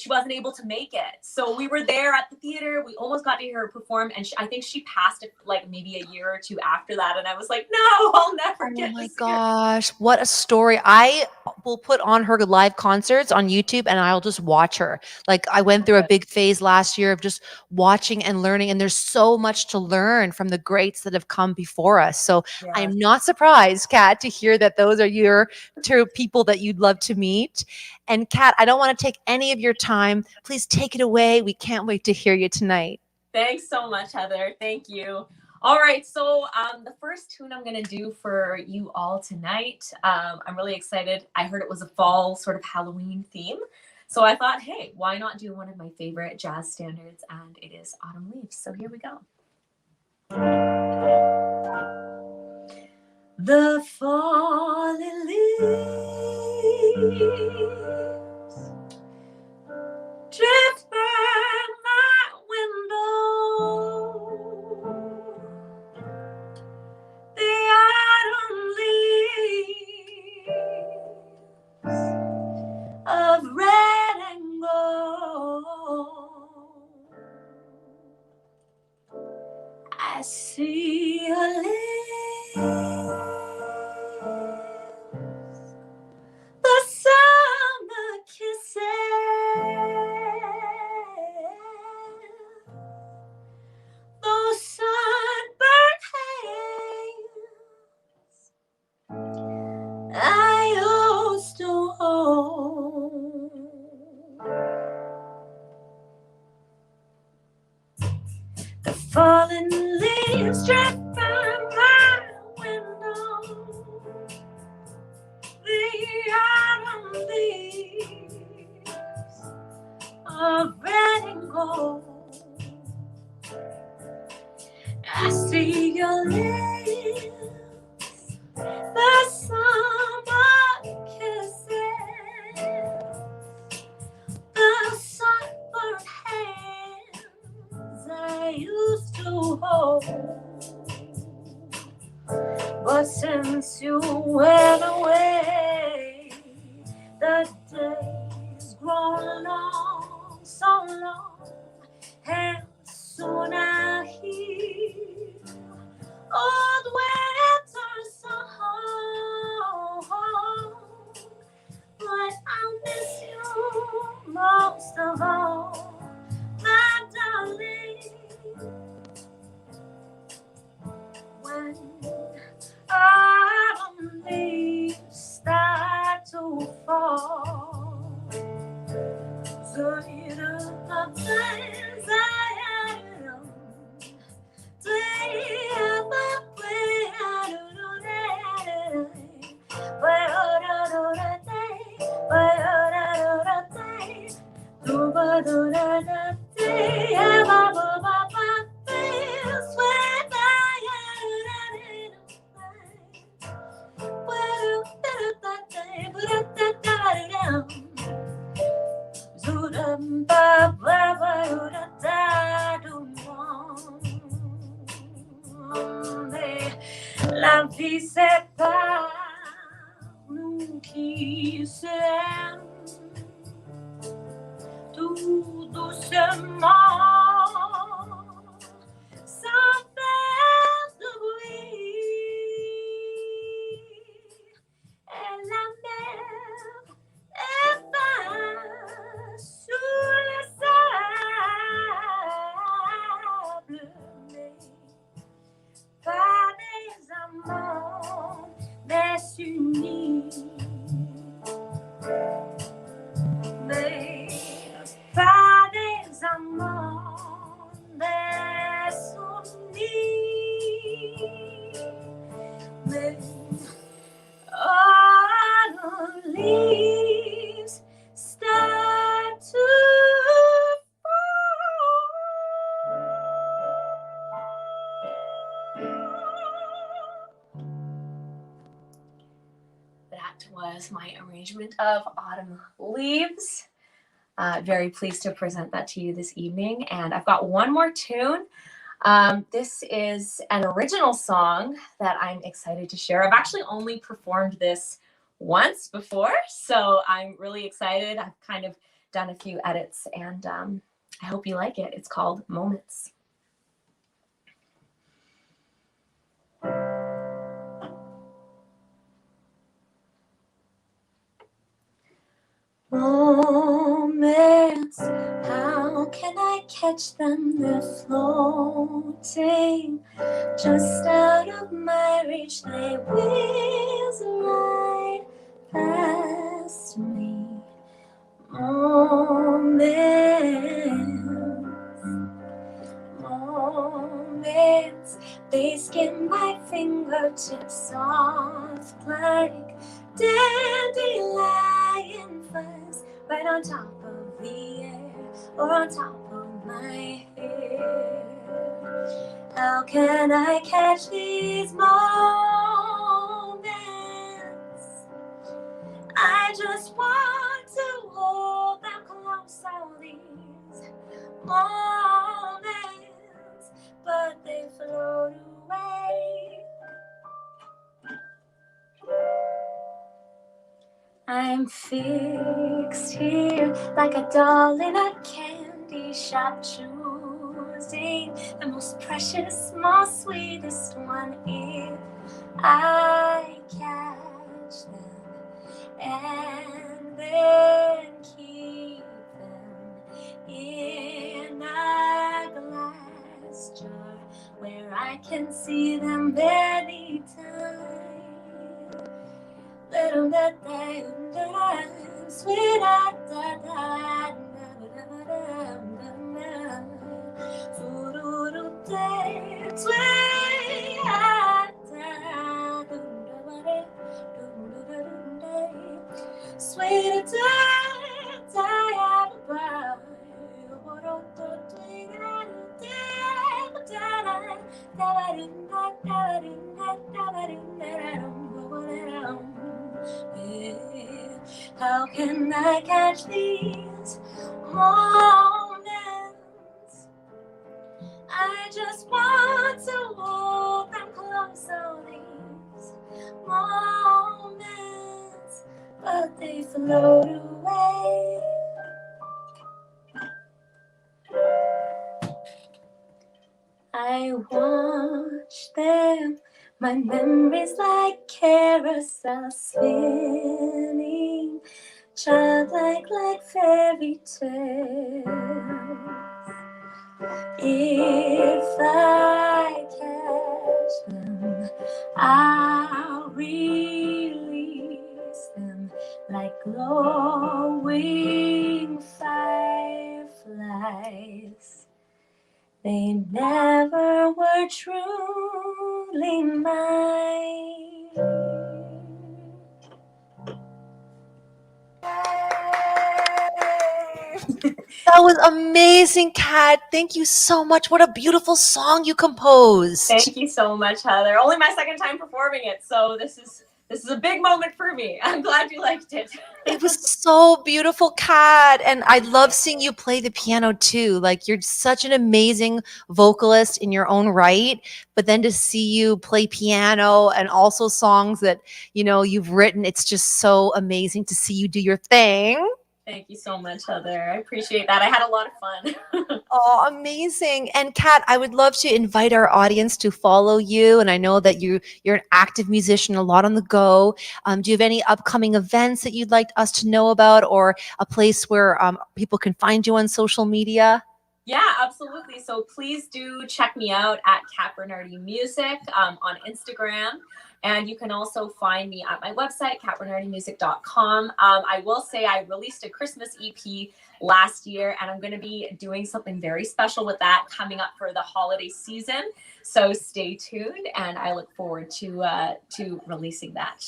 wasn't able to make it. So we were there at the theater. We almost got to hear her perform, and I think she passed like maybe a year or two after that. And I was like, no, I'll never get to see her. Oh my gosh, what a story. I will put on her live concerts on YouTube and I'll just watch her. Like I went through a big phase last year of just watching and learning, and there's so much to learn from the greats that have come before us. So Yeah. I'm not surprised, Kat, to hear that those are your two people that you'd love to meet. And Kat, I don't want to take any of your time. Please take it away. We can't wait to hear you tonight. Thanks so much, Heather. Thank you. All right, so the first tune I'm going to do for you all tonight, I'm really excited. I heard it was a fall sort of Halloween theme. So I thought, hey, why not do one of my favorite jazz standards? And it is Autumn Leaves. So here we go. The falling leaves drift by my window. The autumn leaves of red and gold I see your lips, the summer kisses, those sunburned hands I used to hold. The fallen leaves drift by my window, the autumn leaves of red and gold. I see your lips, the summer kisses, the sunburned hands I used to hold. But since you went away, the days grown long, so long, and soon I hear old winter song. But I'll miss you most of all, my darling. When autumn leaves start to fall, so you know the things I am. La vie c'est pas nous qui s'aime tout doucement, sans faire de bruit, et la mer efface sous le sable, mais pas des amants désunis, mais pas des amants désunis, mais autumn leaves start to That was my arrangement of Autumn Leaves. Very pleased to present that to you this evening. And I've got one more tune. This is an original song that I'm excited to share. I've actually only performed this once before, so I'm really excited. I've kind of done a few edits, and I hope you like it. It's called Moments. Moments, how can I catch them? They're floating just out of my reach. They whiz right past me. Moments, they skim my fingertips soft like dandelion fuzz, right on top of the air or on top of my hair. How can I catch these moments? I just want to hold them close, all these moments, but they float away. I'm fixed here like a doll in a candy shop, chewing choosing the most precious, most sweetest one. If I catch them and then keep them in a glass jar where I can see them anytime. Little da da da, sweet da da da da da da, fururu da, sweet da da da da, sweet da da da. How can I catch these moments? I just want to hold them close, all these moments, but they float away. I watch them, my memories like carousel spinning, childlike like fairy tales. If I catch them, I'll release them like glowing fireflies. They never were truly mine. That was amazing, Kat. Thank you so much. What a beautiful song you composed. Thank you so much, Heather. Only my second time performing it, so this is a big moment for me. I'm glad you liked it. It was so beautiful, Kat. And I love seeing you play the piano too. Like, you're such an amazing vocalist in your own right. But then to see you play piano and also songs that, you've written, it's just so amazing to see you do your thing. Thank you so much, Heather. I appreciate that. I had a lot of fun. Oh, amazing. And Kat, I would love to invite our audience to follow you. And I know that you're an active musician, a lot on the go. Do you have any upcoming events that you'd like us to know about, or a place where people can find you on social media? Yeah, absolutely. So please do check me out at Kat Bernardi Music on Instagram. And you can also find me at my website, catbernardimusic.com. I will say I released a Christmas EP last year, and I'm going to be doing something very special with that coming up for the holiday season. So stay tuned, and I look forward to releasing that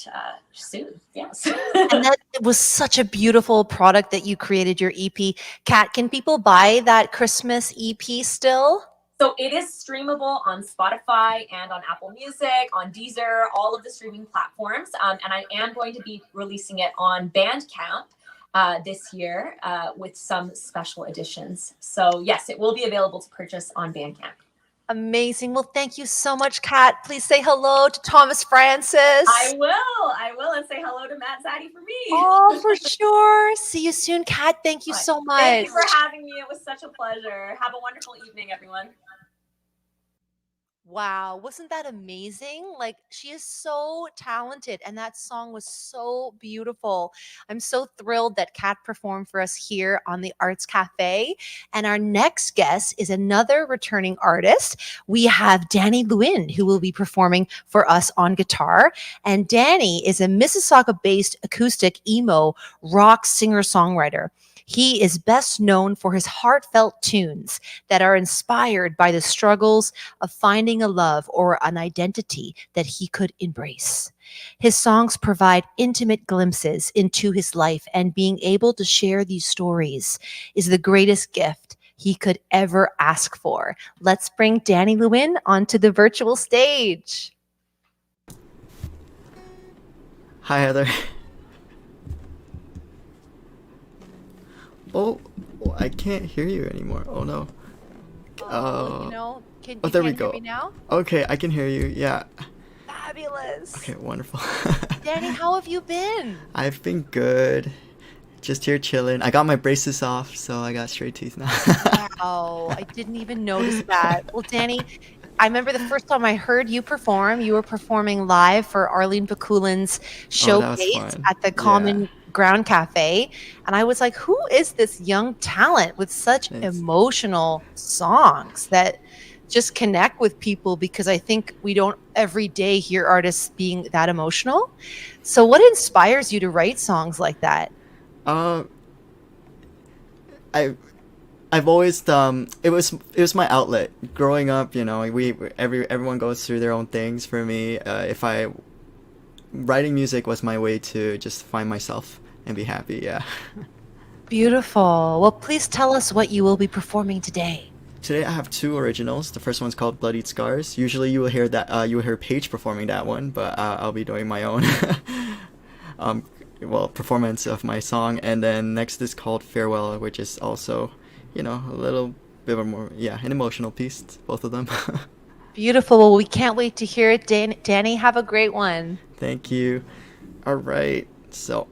soon. Yes. And that was such a beautiful product that you created, your EP. Kat, can people buy that Christmas EP still? So it is streamable on Spotify and on Apple Music, on Deezer, all of the streaming platforms. And I am going to be releasing it on Bandcamp this year with some special editions. So yes, it will be available to purchase on Bandcamp. Amazing. Well, thank you so much, Kat. Please say hello to Thomas Francis. I will, and say hello to Matt Zaddy for me. Oh, for sure. See you soon, Kat. Thank you so much. Thank you for having me. It was such a pleasure. Have a wonderful evening, everyone. Wow, wasn't that amazing? Like, she is so talented, and that song was so beautiful. I'm so thrilled that Kat performed for us here on the Arts Cafe. And our next guest is another returning artist. We have Danny Lewin, who will be performing for us on guitar. And Danny is a Mississauga-based acoustic emo rock singer-songwriter. He is best known for his heartfelt tunes that are inspired by the struggles of finding a love or an identity that he could embrace. His songs provide intimate glimpses into his life, and being able to share these stories is the greatest gift he could ever ask for. Let's bring Danny Lewin onto the virtual stage. Hi, Heather. Oh, I can't hear you anymore. Oh no. There we go. Hear me now? Okay, I can hear you. Yeah. Fabulous. Okay, wonderful. Danny, how have you been? I've been good. just here chilling. I got my braces off, so I got straight teeth now. Wow, I didn't even notice that. Well, Danny, I remember the first time I heard you perform, you were performing live for Arlene Bakulin's showcase fun. at the Common Ground Cafe. And I was like, who is this young talent with such emotional songs that just connect with people? Because I think we don't every day hear artists being that emotional. So what inspires you to write songs like that? I've always it was my outlet growing up. You know, everyone goes through their own things. For me, writing music was my way to just find myself and be happy. Yeah. Beautiful. Well, please tell us what you will be performing today. Today I have two originals. The first one's called Bloodied Scars. Usually you will hear that you will hear Paige performing that one, but I'll be doing my own performance of my song. And then next is called Farewell, which is also, you know, a little bit more, an emotional piece, both of them. Beautiful. Well, we can't wait to hear it. Danny, have a great one. Thank you. All right. So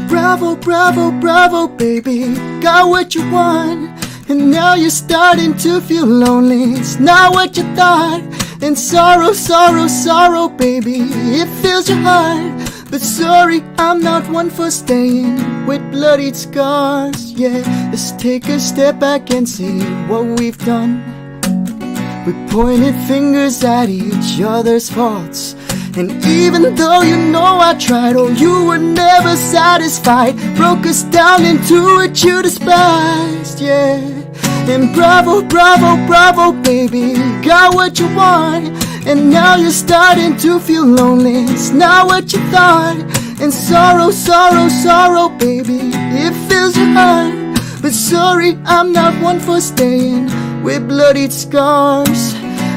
bravo, bravo, bravo, baby, got what you want. And now you're starting to feel lonely. It's not what you thought. And sorrow, sorrow, sorrow, baby, it fills your heart. But sorry, I'm not one for staying with bloodied scars. Yeah, let's take a step back and see what we've done. We pointed fingers at each other's faults. And even though you know I tried, oh, you were never satisfied. Broke us down into what you despised, yeah. And bravo, bravo, bravo, baby, got what you want. And now you're starting to feel lonely. It's not what you thought. And sorrow, sorrow, sorrow, baby, it fills your heart. But sorry, I'm not one for staying with bloodied scars.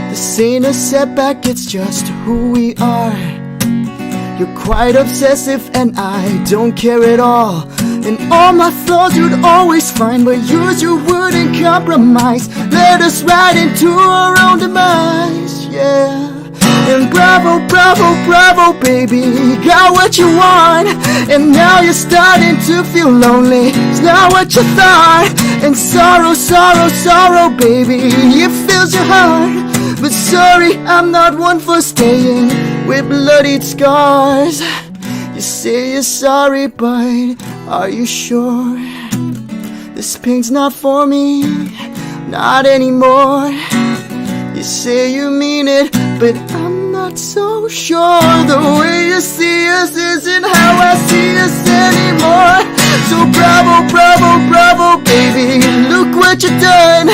This ain't a setback, it's just who we are. You're quite obsessive and I don't care at all. And all my flaws you'd always find, but yours you wouldn't compromise. Let us ride into our own demise, yeah. And bravo, bravo, bravo, baby, got what you want. And now you're starting to feel lonely. It's not what you thought. And sorrow, sorrow, sorrow, baby, it fills your heart. But sorry, I'm not one for staying with bloodied scars. You say you're sorry, but are you sure? This pain's not for me, not anymore. You say you mean it, but I'm not so sure. The way you see us isn't how I see us anymore. So bravo, bravo, bravo, baby, look what you done.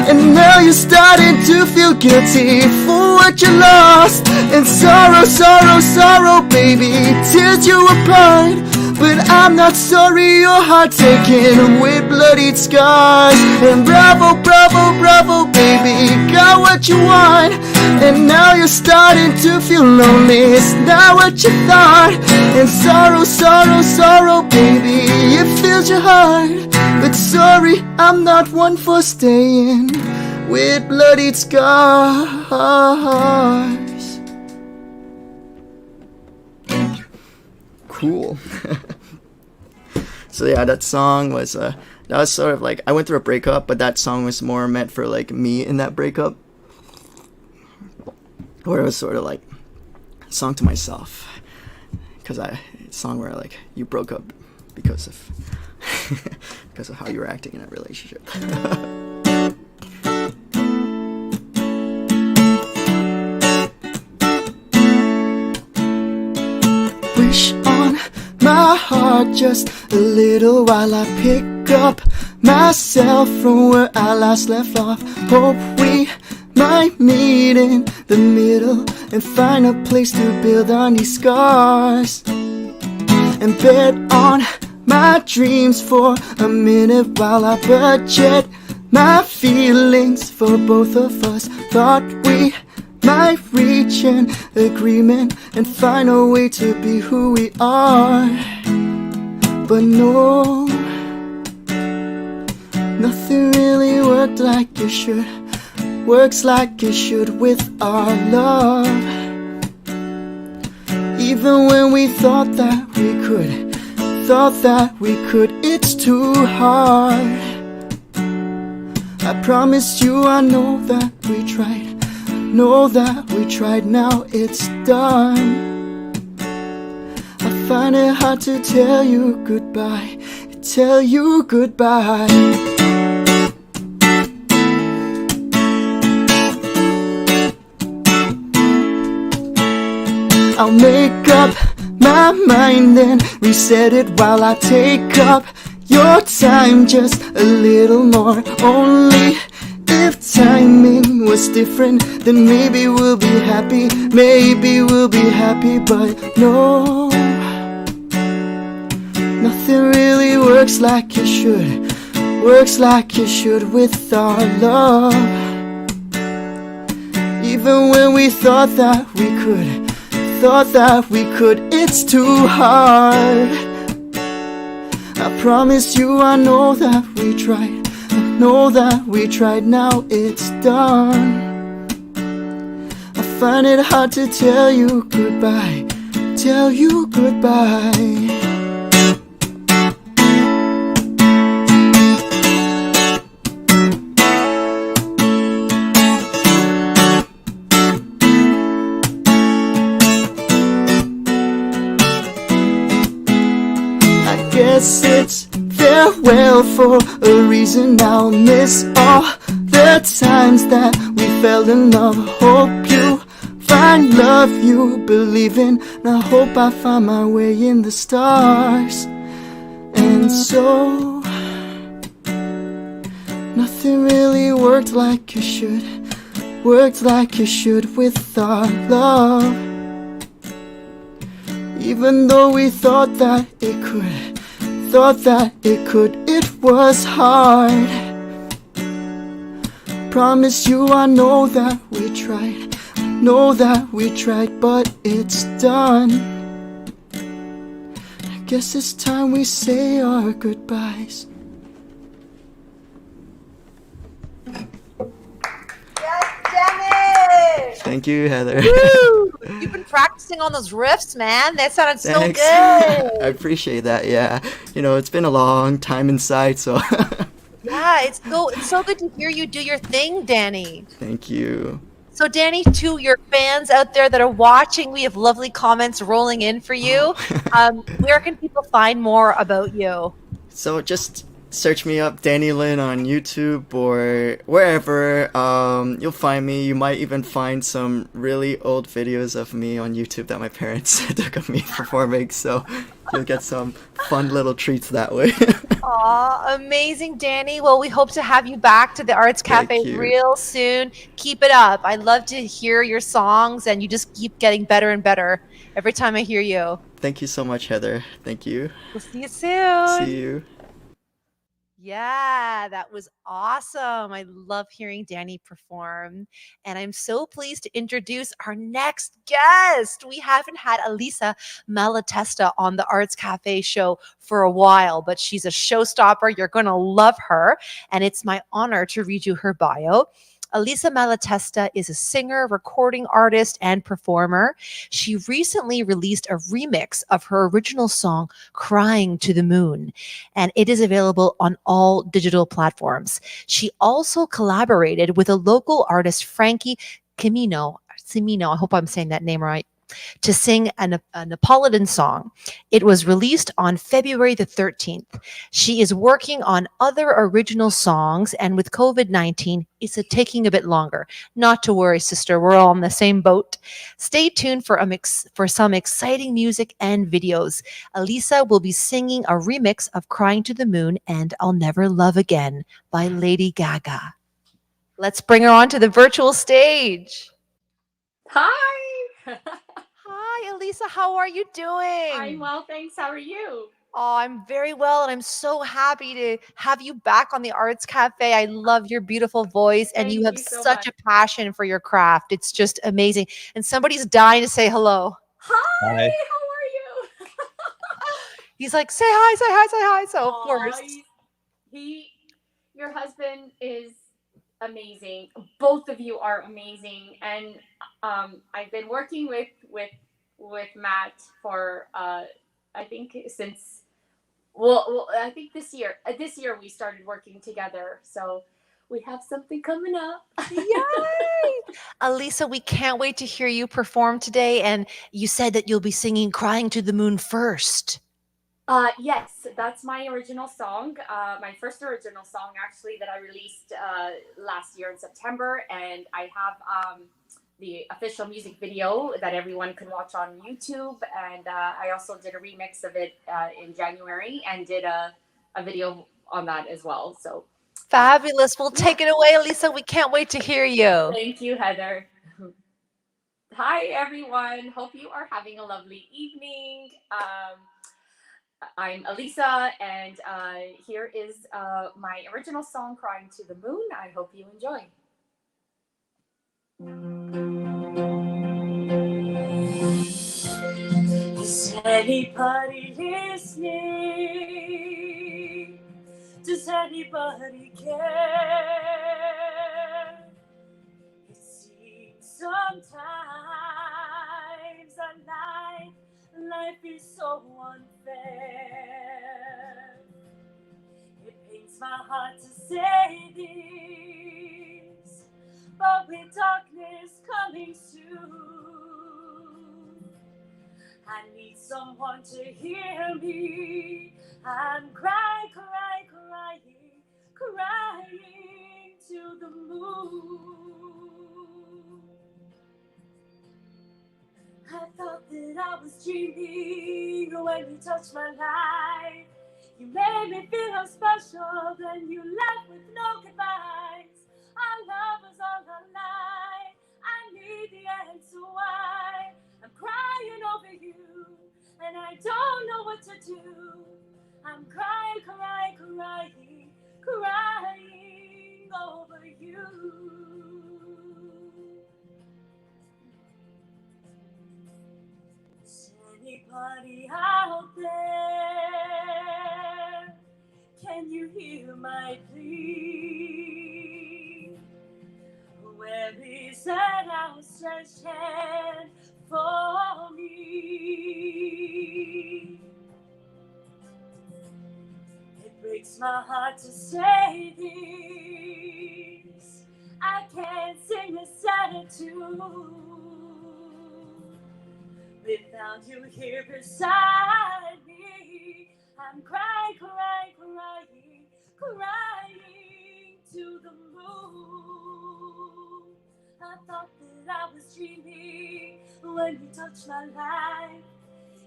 And now you're starting to feel guilty for what you lost. And sorrow, sorrow, sorrow, baby, tears you apart. But I'm not sorry, your heart taken with bloodied scars. And bravo, bravo, bravo, baby, got what you want. And now you're starting to feel lonely. It's not what you thought. And sorrow, sorrow, sorrow, baby, it fills your heart. But sorry, I'm not one for staying with bloodied scars. Cool. So yeah, that song was that was sort of like, I went through a breakup, but that song was more meant for like me in that breakup, where it was sort of like a song to myself, because it's a song where like you broke up because of because of how you were acting in that relationship. Wish on my heart just a little while I pick up myself from where I last left off. Hope we might meet in the middle and find a place to build on these scars. And bet on my dreams for a minute while I budget my feelings for both of us. Thought we might reach an agreement and find a way to be who we are. But no, Nothing really worked like it should. Works like it should with our love. Even when we thought that we could, it's too hard. I promised you I know that we tried, now it's done. I find it hard to tell you goodbye. I'll make up my mind and reset it while I take up your time just a little more. Only if timing was different, then maybe we'll be happy, but no, nothing really works like it should with our love. Even when we thought that we could, it's too hard. I promise you I know that we tried, now it's done. I find it hard to tell you goodbye. Guess it's farewell for a reason. I'll miss all the times that we fell in love. Hope you find love you believe in, and I hope I find my way in the stars. And so nothing really worked like it should with our love. Even though we thought that it could, it was hard. Promise you I know that we tried, but it's done. I guess it's time we say our goodbyes. Thank you, Heather. Woo! You've been practicing on those riffs, man. That sounded so Thanks. good. I appreciate that. Yeah, it's been a long time inside, so. Yeah, it's so good to hear you do your thing, Danny. Thank you. So, Danny, to your fans out there that are watching, we have lovely comments rolling in for you. Where can people find more about you? So just search me up, Danny Lin, on YouTube or wherever. You'll find me. You might even find some really old videos of me on YouTube that my parents took of me performing. So you'll get some fun little treats that way. Aw, amazing, Danny. Well, we hope to have you back to the Arts Thank Cafe you. real soon. Keep it up. I love to hear your songs, and you just keep getting better and better every time I hear you. Thank you so much, Heather. Thank you. We'll see you soon. See you. Yeah, that was awesome. I love hearing Danny perform. And I'm so pleased to introduce our next guest. We haven't had Elisa Malatesta on the Arts Cafe show for a while, but she's a showstopper. You're going to love her. And it's my honor to read you her bio. Elisa Malatesta is a singer, recording artist, and performer. She recently released a remix of her original song, Crying to the Moon, and it is available on all digital platforms. She also collaborated with a local artist, Frankie Cimino, I hope I'm saying that name right, to sing a Neapolitan song. It was released on February the 13th. She is working on other original songs, and with COVID-19, it's taking a bit longer. Not to worry, sister. We're all in the same boat. Stay tuned for some exciting music and videos. Elisa will be singing a remix of Crying to the Moon and I'll Never Love Again by Lady Gaga. Let's bring her onto the virtual stage. Hi. Hi, Elisa. How are you doing? I'm well, thanks. How are you? Oh, I'm very well, and I'm so happy to have you back on the Arts Cafe. I love your beautiful voice, and you have Thank you so such much. a passion for your craft. It's just amazing. And somebody's dying to say hello. Hi. Hi. How are you? He's like, say hi, say hi, say hi. So, of Aw, course. your husband is amazing. Both of you are amazing, and I've been working with Matt for I think since I think this year we started working together. So we have something coming up. Yay! Elisa, we can't wait to hear you perform today. And you said that you'll be singing Crying to the Moon first. Yes, that's my original song. My first original song, actually, that I released last year in September, and I have the official music video that everyone can watch on YouTube. And I also did a remix of it in January and did a video on that as well. So Fabulous. We'll take it away, Elisa. We can't wait to hear you. thank you, Heather. Hi, everyone. Hope you are having a lovely evening. I'm Elisa, and here is my original song, Crying to the Moon. I hope you enjoy. Is anybody listening? Does anybody care? It seems sometimes that life is so unfair. It pains my heart to say this, but with darkness coming soon, I need someone to hear me. I'm crying to the moon. I thought that I was dreaming when you touched my life. You made me feel how special, then you left with no goodbyes. Our love was all a lie. I need the answer why. I'm crying over you, and I don't know what to do. I'm crying over you. Is anybody out there? Can you hear my plea? Where is that outstretched hand for me? It breaks my heart to say this. I can't sing a sadder tune without you here beside me. I'm crying to the moon. I thought that I was dreaming when you touched my life.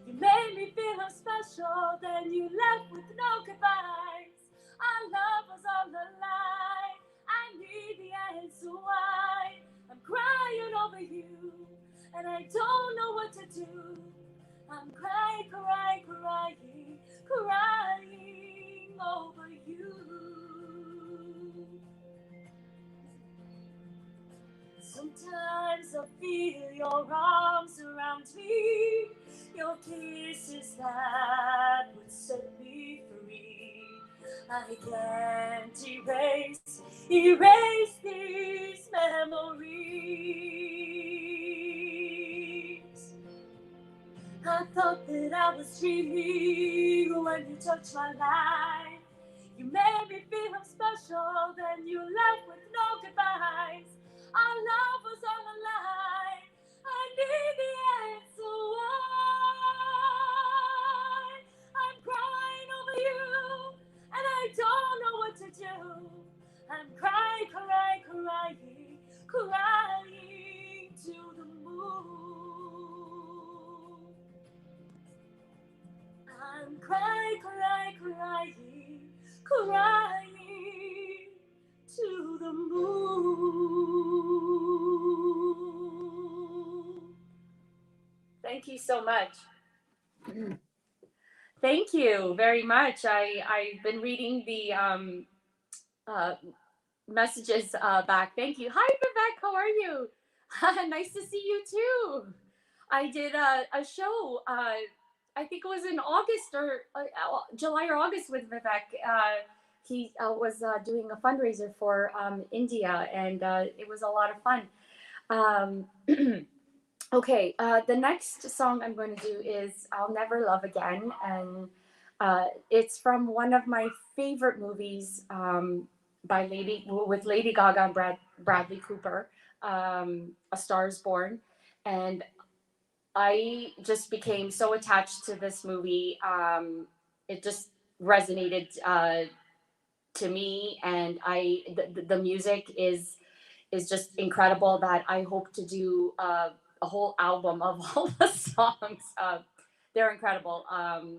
You made me feel how special, then you left with no goodbyes. Our love was all a lie. I need the answer why. I'm crying over you, and I don't know what to do. I'm crying over you. Sometimes I feel your arms around me, your kisses that would set me free. I can't erase these memories. I thought that I was dreaming when you touched my life. You made me feel how special, then you left with no goodbyes. Our love was all a lie. I need the answer why. I'm crying over you, and I don't know what to do. I'm crying to the moon. I'm crying to the moon. Thank you so much. Thank you very much. I've been reading the messages back. Thank you. Hi, Vivek. How are you? Nice to see you too. I did a show. I think it was in August or July or August with Vivek. he was doing a fundraiser for India, and it was a lot of fun. Okay, the next song I'm going to do is "I'll Never Love Again," and it's from one of my favorite movies by Lady Gaga and Bradley Cooper, "A Star Is Born," and I just became so attached to this movie. It just resonated to me, and the music is just incredible. That I hope to do a whole album of all the songs. They're incredible.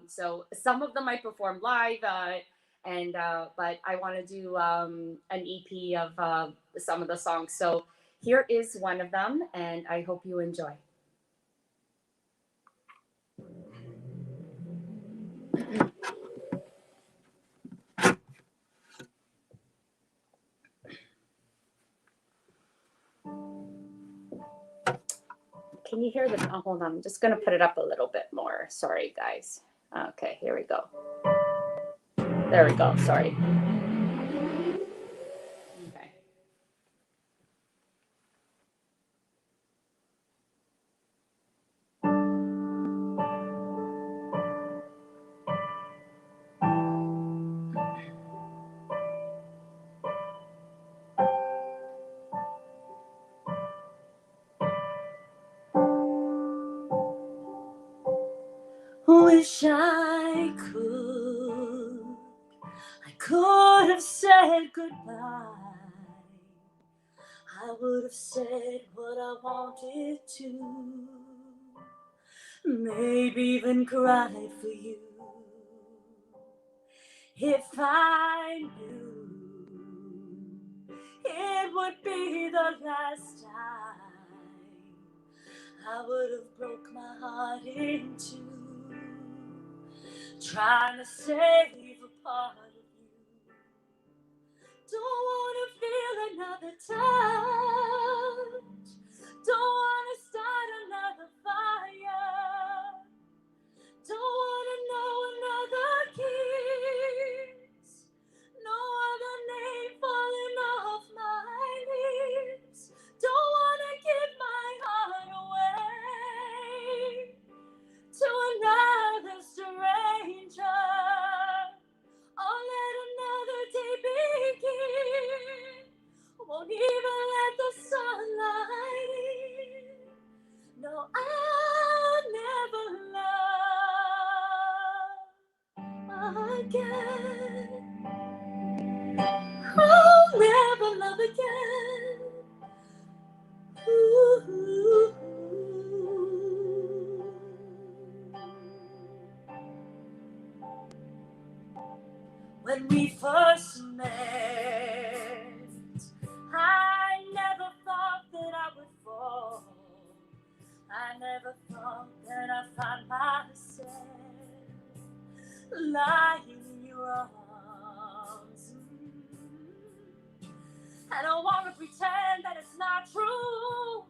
So some of them I performed live, and but I want to do an EP of some of the songs. So here is one of them, and I hope you enjoy. Can you hear the? Oh, hold on. I'm just going to put it up a little bit more. Sorry, guys. Okay, here we go. There we go. Sorry. Okay. Wish I could have said goodbye. I would have said what I wanted to, maybe even cried for you. If I knew it would be the last time, I would have broke my heart in two, trying to save a part of you. Don't want to feel another touch. Don't want to start another fire. Don't want to know another kiss. No other name falling off my lips. Don't want to give my heart away to another stranger. I'll let another day begin. Won't even let the sunlight in. No, I'll never love again. I'll never love again. Ooh. When we first met, I never thought that I would fall. I never thought that I'd find myself lying in your arms. I don't want to pretend that it's not true.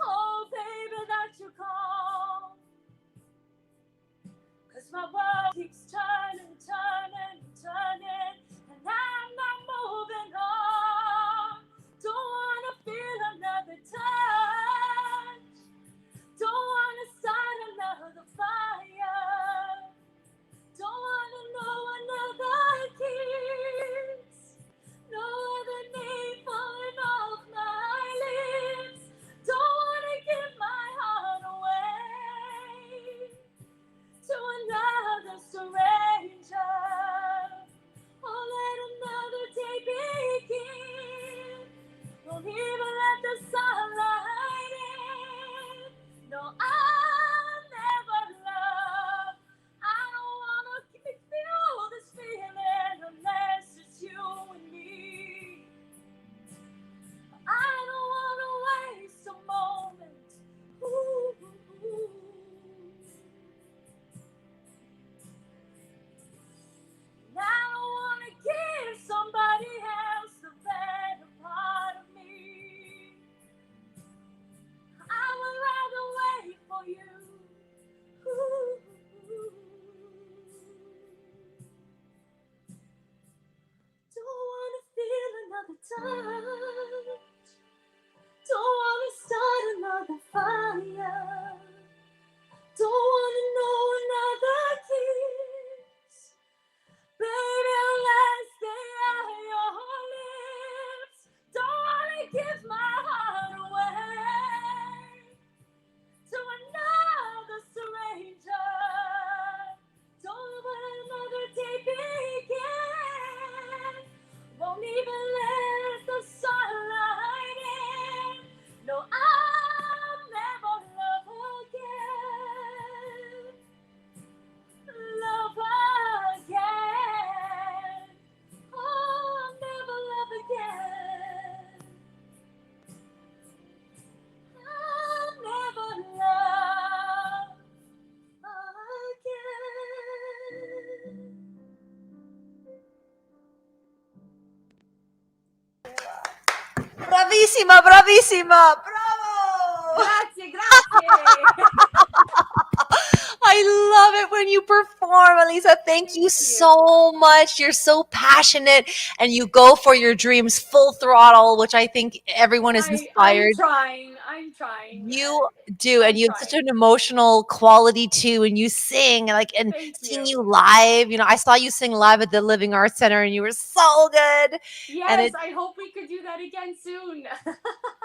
Oh, baby, that you call. 'Cause my world keeps turning, turning, turning, and I'm not moving on. Don't want to feel another touch. Don't want to start another fire. Don't want to know another kiss. No other name falling off my lips. touch. Don't wanna start another fire. Don't wanna know another kiss. Baby, let's stay at your lips. Don't wanna give my heart away to another stranger. Don't let another day begin. Won't even let the sunlight in. No, I'll never love again. Love again. Oh, I'll never love again. I'll never love again. Bravissima, bravissima, bravo! Grazie, grazie. I love it when you perform, Elisa. Thank you so much. You're so passionate and you go for your dreams full throttle, which I think everyone is inspired. I'm trying. You do, and I'm you have such trying. an emotional quality too, and you sing like and Thank seeing you. you live. You know, I saw you sing live at the Living Arts Center, and you were so good. Yes, it- I hope we could do that again soon.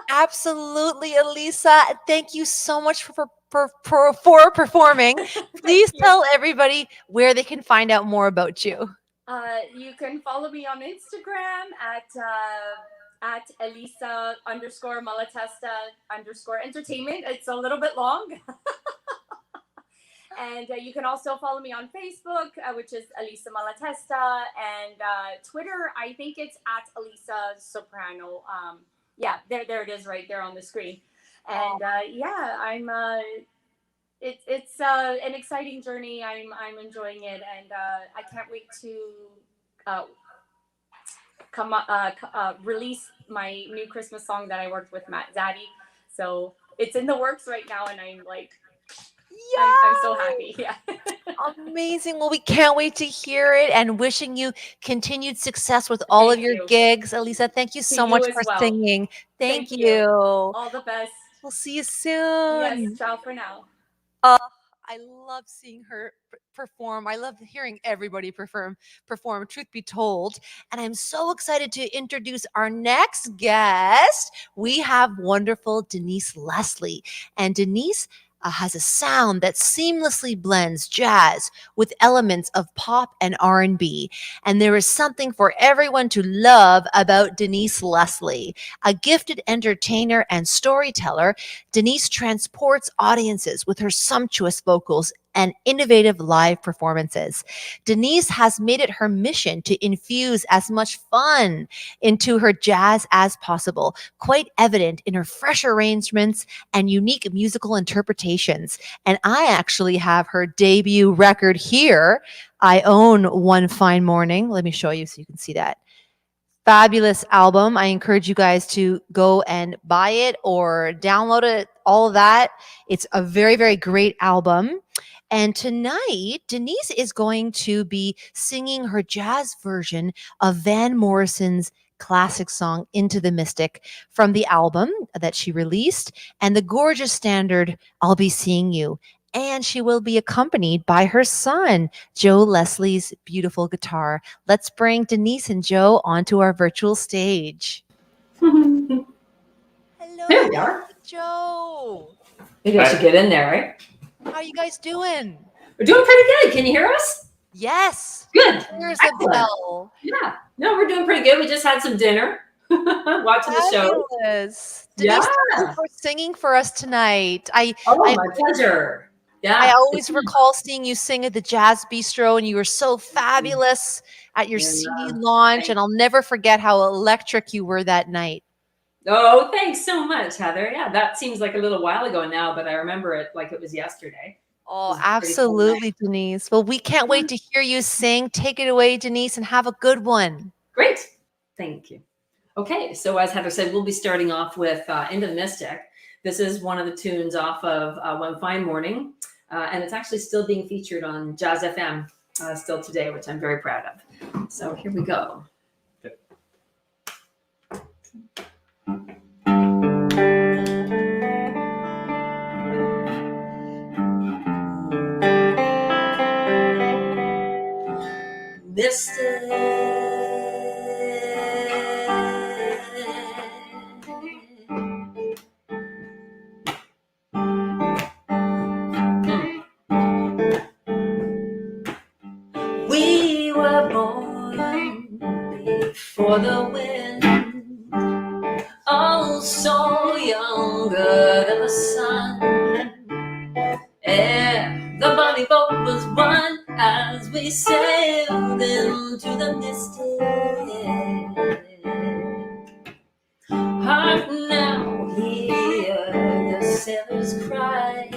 Absolutely, Elisa. Thank you so much for performing. Please you. tell everybody where they can find out more about you. You can follow me on Instagram at Elisa_Malatesta_entertainment. It's a little bit long. And you can also follow me on Facebook, which is Elisa Malatesta, and Twitter, I think it's at Elisa Soprano. Yeah, there it is right there on the screen. And yeah, I'm it's an exciting journey. I'm enjoying it, and I can't wait to release my new Christmas song that I worked with Matt Zaddy. So it's in the works right now, and I'm like, I'm so happy. Yeah. Amazing. Well, we can't wait to hear it and wishing you continued success with all of Thank your you. gigs. Elisa, thank you so you much as for well. singing. Thank Thank you. you. All the best. We'll see you soon. Yes, ciao for now. I love seeing her perform. I love hearing everybody perform, truth be told. And I'm so excited to introduce our next guest. We have wonderful Denise Leslie. And Denise has a sound that seamlessly blends jazz with elements of pop and R&B. And there is something for everyone to love about Denise Leslie. A gifted entertainer and storyteller, Denise transports audiences with her sumptuous vocals and innovative live performances. Denise has made it her mission to infuse as much fun into her jazz as possible, quite evident in her fresh arrangements and unique musical interpretations. And I actually have her debut record here. I own One Fine Morning. Let me show you so you can see that. Fabulous album. I encourage you guys to go and buy it or download it, all of that. It's a very, very great album. And tonight, Denise is going to be singing her jazz version of Van Morrison's classic song, Into the Mystic, from the album that she released, and the gorgeous standard, I'll Be Seeing You. And she will be accompanied by her son, Joe Leslie's beautiful guitar. Let's bring Denise and Joe onto our virtual stage. Hello, There we are. Joe. Maybe I should get in there, right? How you guys doing? We're doing pretty good. Can you hear us? Yes. Good. Here's a Excellent. bell. Yeah. No, we're doing pretty good. We just had some dinner, watching the show. Fabulous. Denise, thank you for singing for us tonight. My pleasure. Yeah. I always recall seeing you sing at the Jazz Bistro, and you were so fabulous at your CD launch, and I'll never forget how electric you were that night. Oh, thanks so much, Heather. Yeah, that seems like a little while ago now, but I remember it like it was yesterday. Oh, absolutely, Denise. Well, we can't wait to hear you sing. Take it away, Denise, and have a good one. Great. Thank you. Okay, so as Heather said, we'll be starting off with Into the Mystic. This is one of the tunes off of One Fine Morning, and it's actually still being featured on Jazz FM still today, which I'm very proud of. So here we go. We were born before the wind, oh so younger than the sun. Ere the bonny boat was won as we sailed into the misty air. Hark now, hear the sailors cry,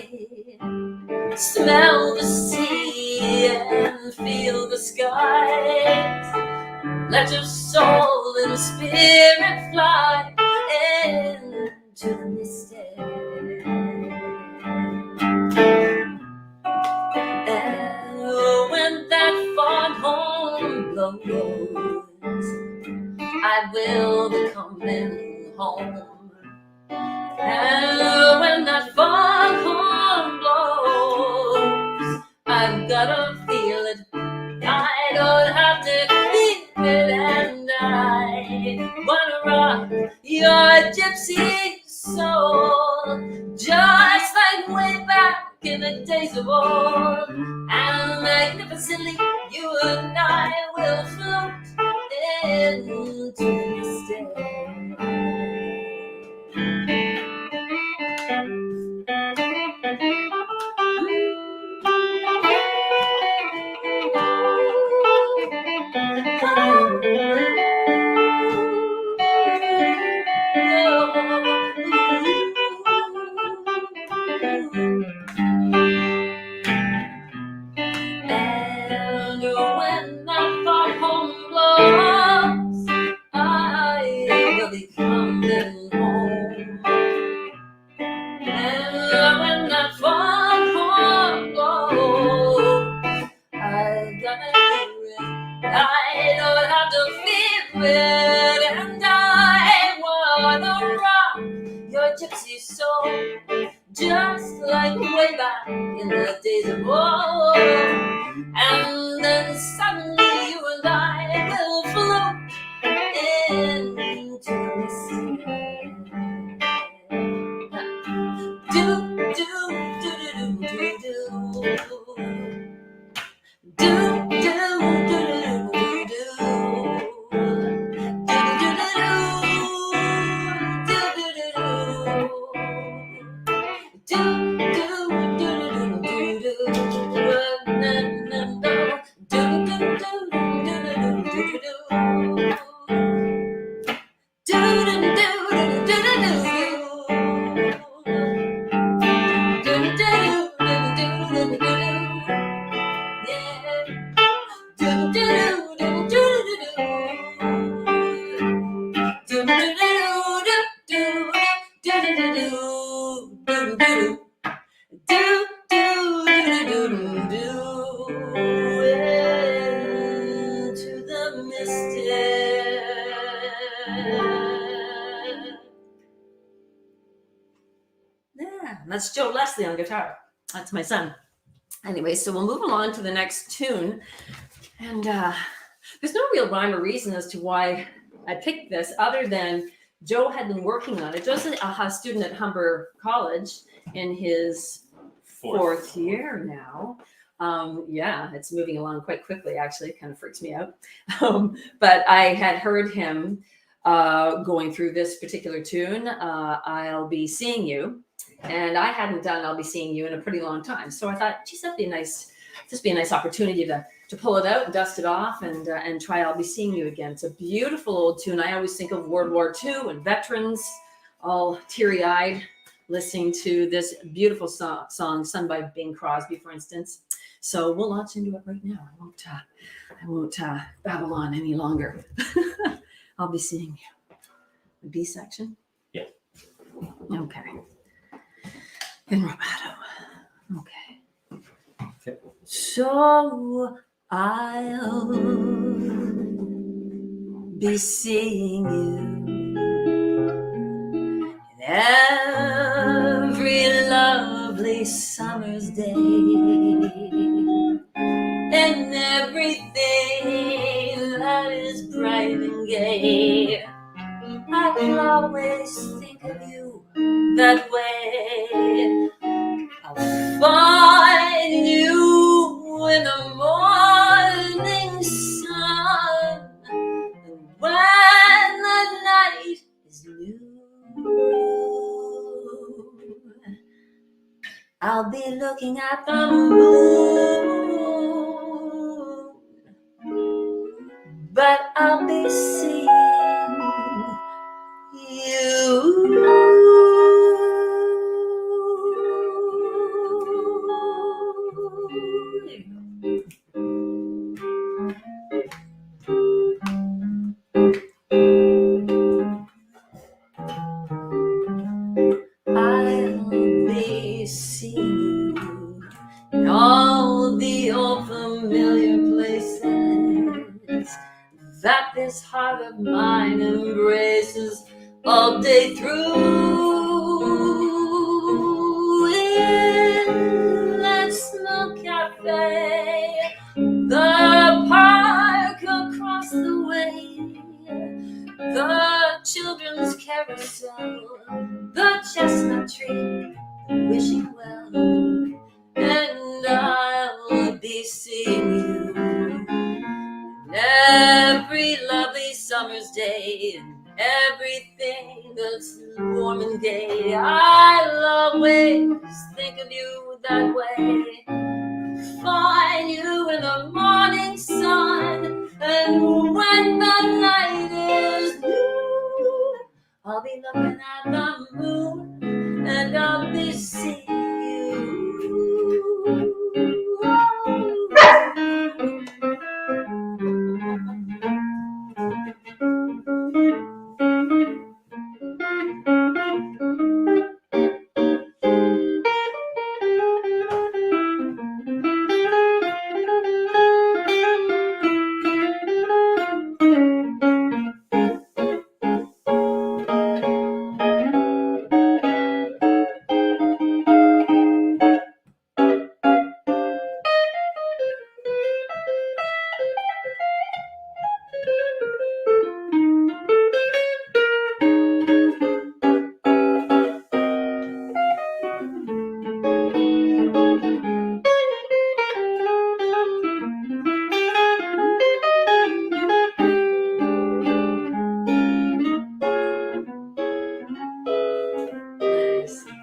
smell the sea and feel the skies. Let your soul and spirit fly into the misty air. And when that foghorn blows, I will be coming home. And when that foghorn blows, I've gotta feel it. I don't have to keep it, and I wanna rock your gypsy soul, just like way back in the days of old. And magnificently, you and I will float into this day. And when that foghorn blows, I will be coming home. And when that foghorn blows, I gotta hear it. I don't have to feel it, and I wanna rock your gypsy soul, just like way back in the days of old. And then suddenly you and I will float into the sea. Do do do do do do do do do do do That's Joe Leslie on guitar. That's my son. Anyway, so we'll move along to the next tune. And there's no real rhyme or reason as to why I picked this, other than Joe had been working on it. Joe's a student at Humber College in his fourth year now. Yeah, it's moving along quite quickly, actually. It kind of freaks me out. But I had heard him going through this particular tune, I'll Be Seeing You. And I hadn't done I'll Be Seeing You in a pretty long time. So I thought, geez, that'd be a nice opportunity to pull it out and dust it off and try I'll Be Seeing You again. It's a beautiful old tune. I always think of World War II and veterans, all teary-eyed, listening to this beautiful song sung by Bing Crosby, for instance. So we'll launch into it right now. I won't babble on any longer. I'll Be Seeing You. The B section? Yeah. Okay. In rubato. Okay. So I'll be seeing you I'll always think of you that way. I'll find you in the morning sun, and when the night is new, I'll be looking at the moon, but I'll be seeing I'll be seeing you in all the old familiar places that this heart of mine embraces all day through. In that small cafe, the park across the way, the children's carousel, the chestnut tree, wishing well, and I'll be seeing you every lovely summer's day, and everything that's warm and gay. I'll always think of you that way. Find you in the morning sun, and when the night is new, I'll be looking at the moon, and I'll be seeing you.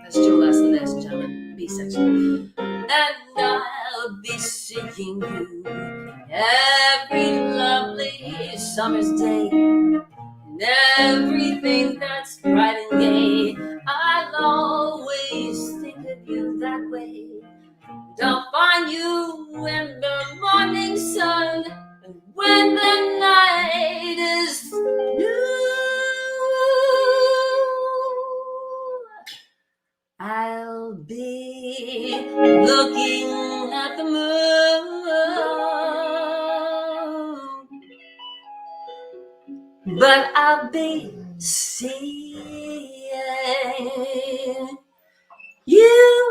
That's Joe Leslie, ladies and gentlemen, B section. And I'll be seeing you every lovely summer's day, and everything that's bright and gay. I'll always think of you that way. And I'll find you in the morning sun, and when the night is new, I'll be looking at the moon, but I'll be seeing you.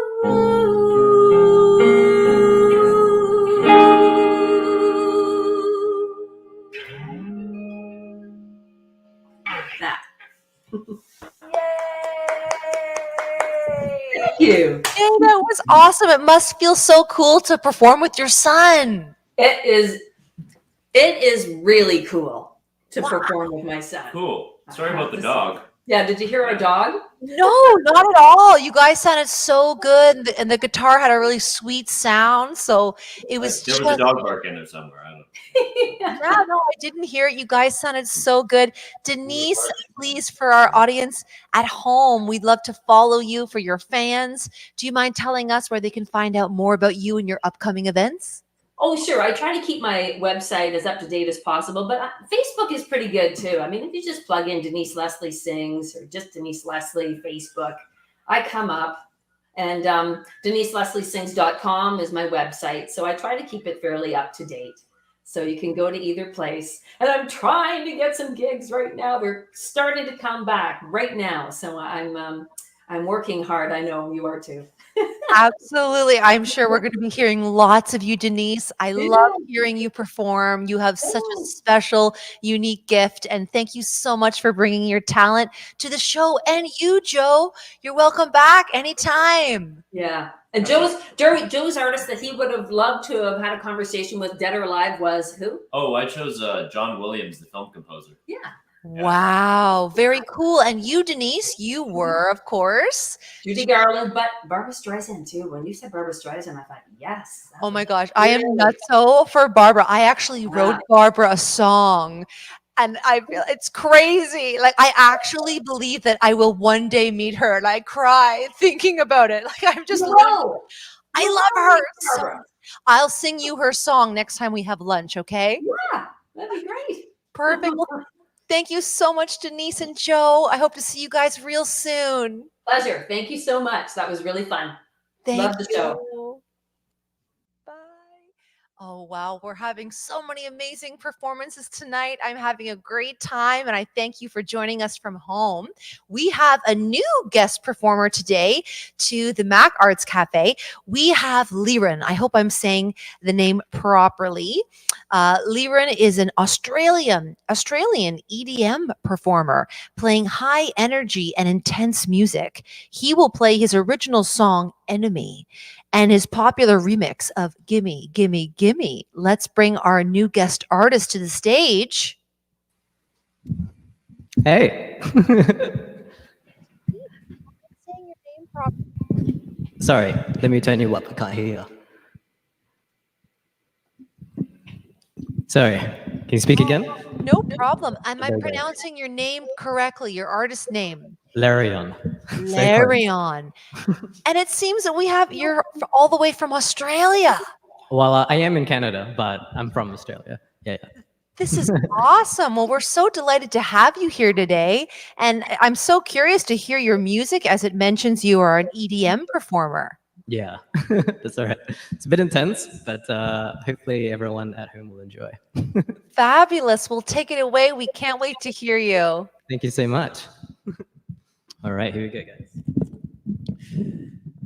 That. Thank you. Hey, that was awesome. It must feel so cool to perform with your son. It is really cool to perform with my son. Cool. Sorry about the dog. Yeah, did you hear our dog? No, not at all. You guys sounded so good, and the guitar had a really sweet sound. So it was There was a dog bark in there somewhere. I don't know. Yeah, no, I didn't hear it. You guys sounded so good. Denise, please, for our audience at home, we'd love to follow you for your fans. Do you mind telling us where they can find out more about you and your upcoming events? Oh, sure. I try to keep my website as up to date as possible, but Facebook is pretty good too. I mean, if you just plug in Denise Leslie Sings or just Denise Leslie Facebook, I come up. And DeniseLeslieSings.com is my website. So I try to keep it fairly up to date. So you can go to either place. And I'm trying to get some gigs right now. They're starting to come back right now. So I'm I'm working hard. I know you are too. Absolutely. I'm sure we're going to be hearing lots of you, Denise. I love hearing you perform. You have such a special, unique gift. And thank you so much for bringing your talent to the show. And you, Joe, you're welcome back anytime. Yeah. And Joe's artist that he would have loved to have had a conversation with, dead or alive, was who? Oh, I chose John Williams, the film composer. Yeah. Wow. Very cool. And you, Denise, you were, of course, Judy Garland, but Barbara Streisand too. When you said Barbara Streisand, I thought, yes. oh my gosh, I am nutso for Barbara. I actually wrote Barbara a song. And I feel it's crazy. Like, I actually believe that I will one day meet her, and I cry thinking about it. Like, I'm just, I love her. So, I'll sing you her song next time we have lunch, okay? Yeah, that'd be great. Perfect. Well, thank you so much, Denise and Joe. I hope to see you guys real soon. Pleasure. Thank you so much. That was really fun. Love the show. Bye. Oh, wow. We're having so many amazing performances tonight. I'm having a great time, and I thank you for joining us from home. We have a new guest performer today to the Mac Arts Cafe. We have Lewin. I hope I'm saying the name properly. Lewin is an Australian EDM performer playing high energy and intense music. He will play his original song, Enemy, and his popular remix of Gimme, Gimme, Gimme. Let's bring our new guest artist to the stage. Hey. Sorry, let me turn you up. I can't hear you. Sorry, can you speak again? No problem. Am I pronouncing your name correctly, your artist name? Larion. Larion. And it seems that you're all the way from Australia. Well, I am in Canada, but I'm from Australia. Yeah. This is awesome. Well, we're so delighted to have you here today. And I'm so curious to hear your music, as it mentions you are an EDM performer. Yeah, that's all right. It's a bit intense, but hopefully everyone at home will enjoy. Fabulous. Well, take it away. We can't wait to hear you. Thank you so much. All right, here we go, guys.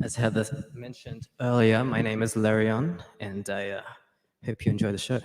As Heather mentioned earlier, my name is Larion, and I hope you enjoy the show.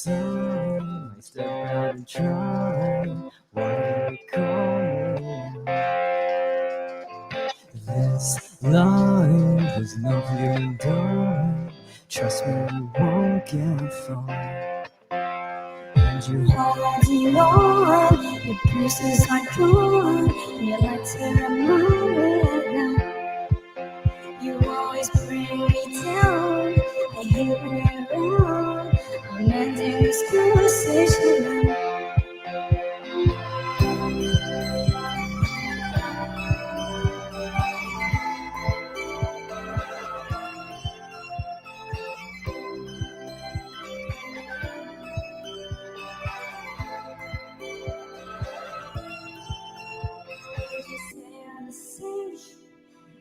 time I step out and try. Why you call me? This life is lovely and dark. Trust me, you won't get far. And you Holding on, your pieces are gone. You like to remind me of that. You always bring me down. I hate when you're around. I'm ending this conversation now.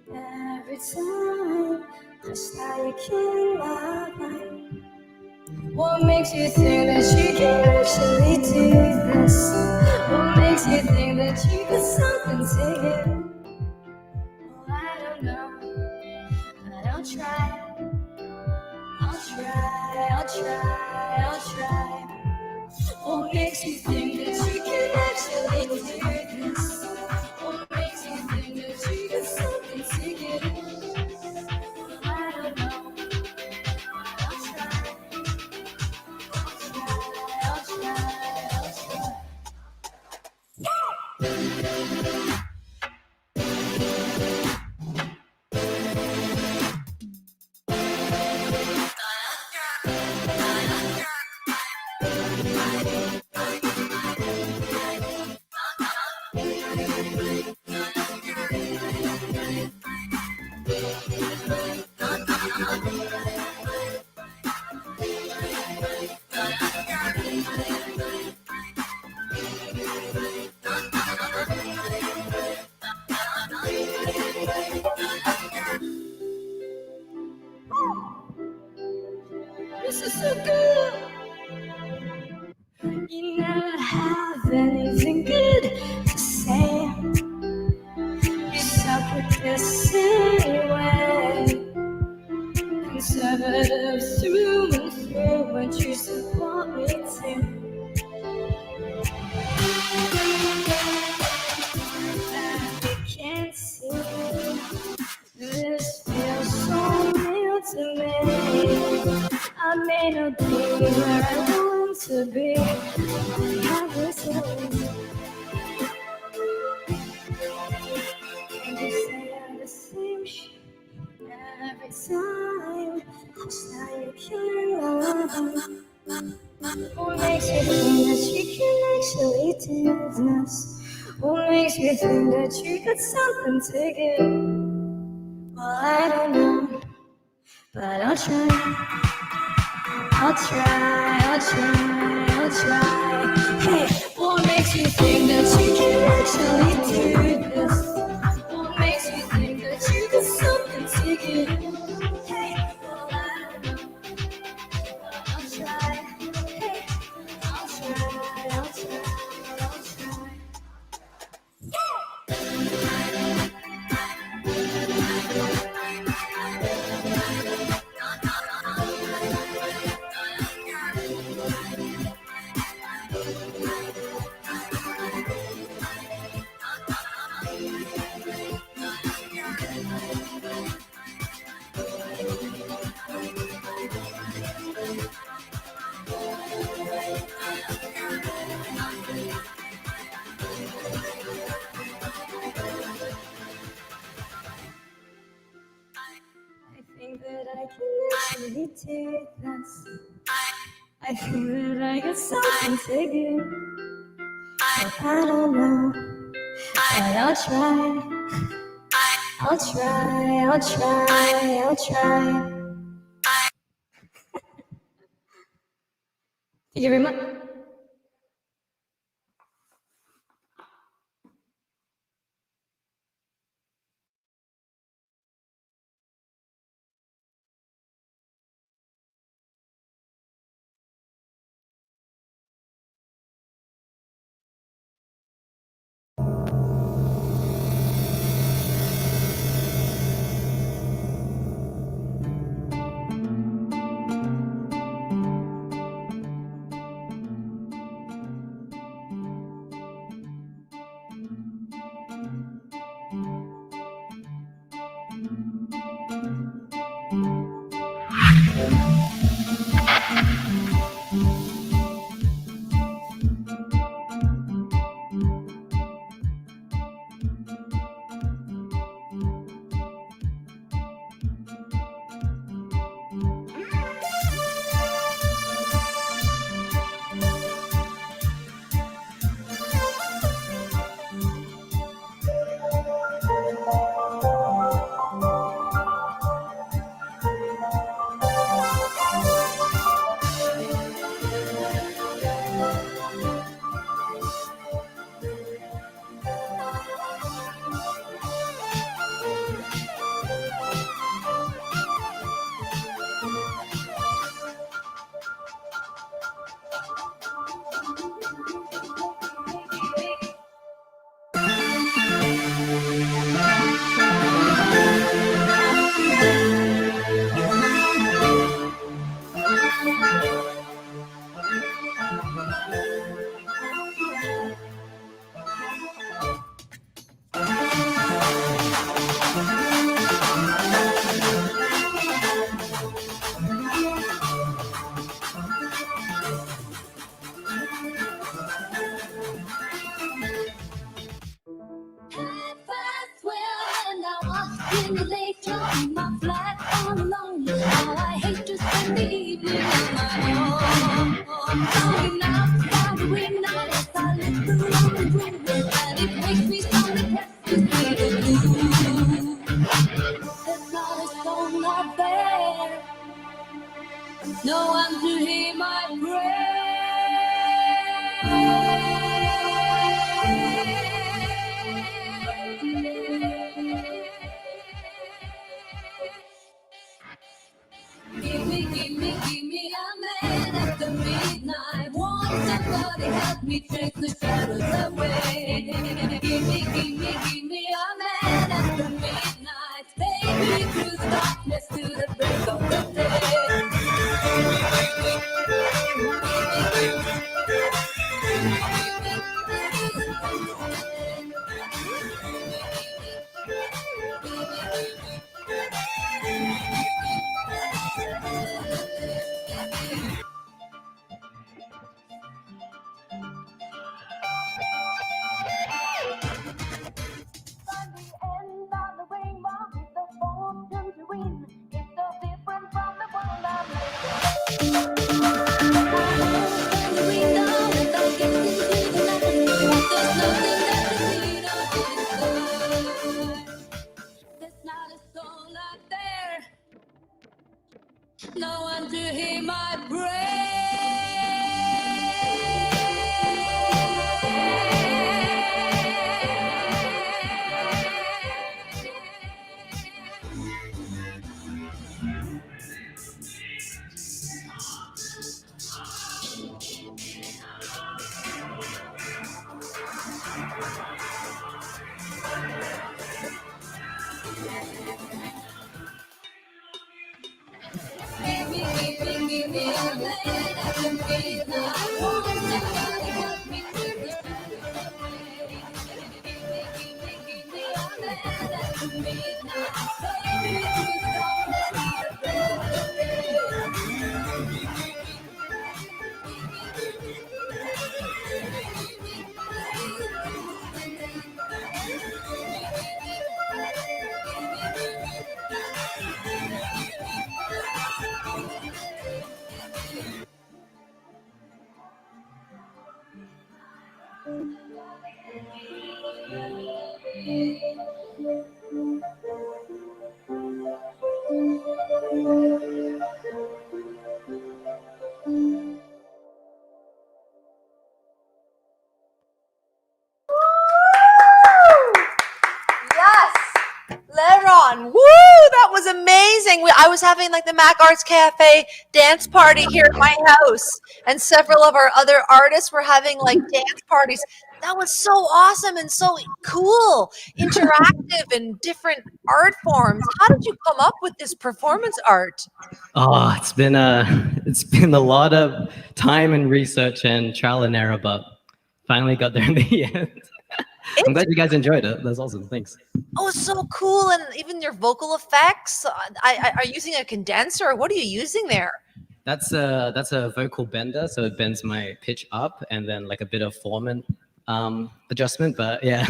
Every time I start, you can't lie. What makes you think that you can actually do this? What makes you think that you got something to give? Well, I don't know, but I'll try. I'll try, I'll try, I'll try. What makes you think that you can actually do this? What makes you think that you got something to give? I don't know. I'll try. I'll try. I'll try. This is so good. You never have anything good to say. You suck with this anyway. Conservative through and through, and you support me too. I can't see. This feels so real to me. I may not be where I want to be. I have this feeling. And you say I'm the same shit every time. Just now you can't love. What makes you think that you can actually do this? What makes you think that you got something to give? Well, I don't know, but I'll try. I'll try, I'll try, I'll try. Hey, what makes you think that you can actually do this? What makes you think that you got something to give? Hey, well, I don't know, but I'll try. Hey, I'll try, I'll try, I'll try. I think that I can actually take this. I think that I got something to give. But I don't know, but I'll try. I'll try, I'll try, I'll try. Thank you very much. picture in my flat all alone. How I hate to spend the evening on my own. Going out every night as I live through the room, and it makes me so depressed to see the blue. There's not a soul out there, no one to hear my prayer. Give me a man after midnight. Want somebody help me take the shadows away. Give me a man after midnight. Take me through the darkness to the break of the day. No one to hear my Leron, woo! That was amazing. I was having like the Mac Arts Cafe dance party here at my house, and several of our other artists were having like dance parties. That was so awesome and so cool, interactive and different art forms. How did you come up with this performance art? Oh, it's been a lot of time and research and trial and error, but finally got there in the end. I'm glad you guys enjoyed it. That's awesome. Thanks. Oh, it's so cool. And even your vocal effects. Are you using a condenser, or what are you using there? That's a vocal bender, so it bends my pitch up, and then like a bit of formant adjustment. But yeah.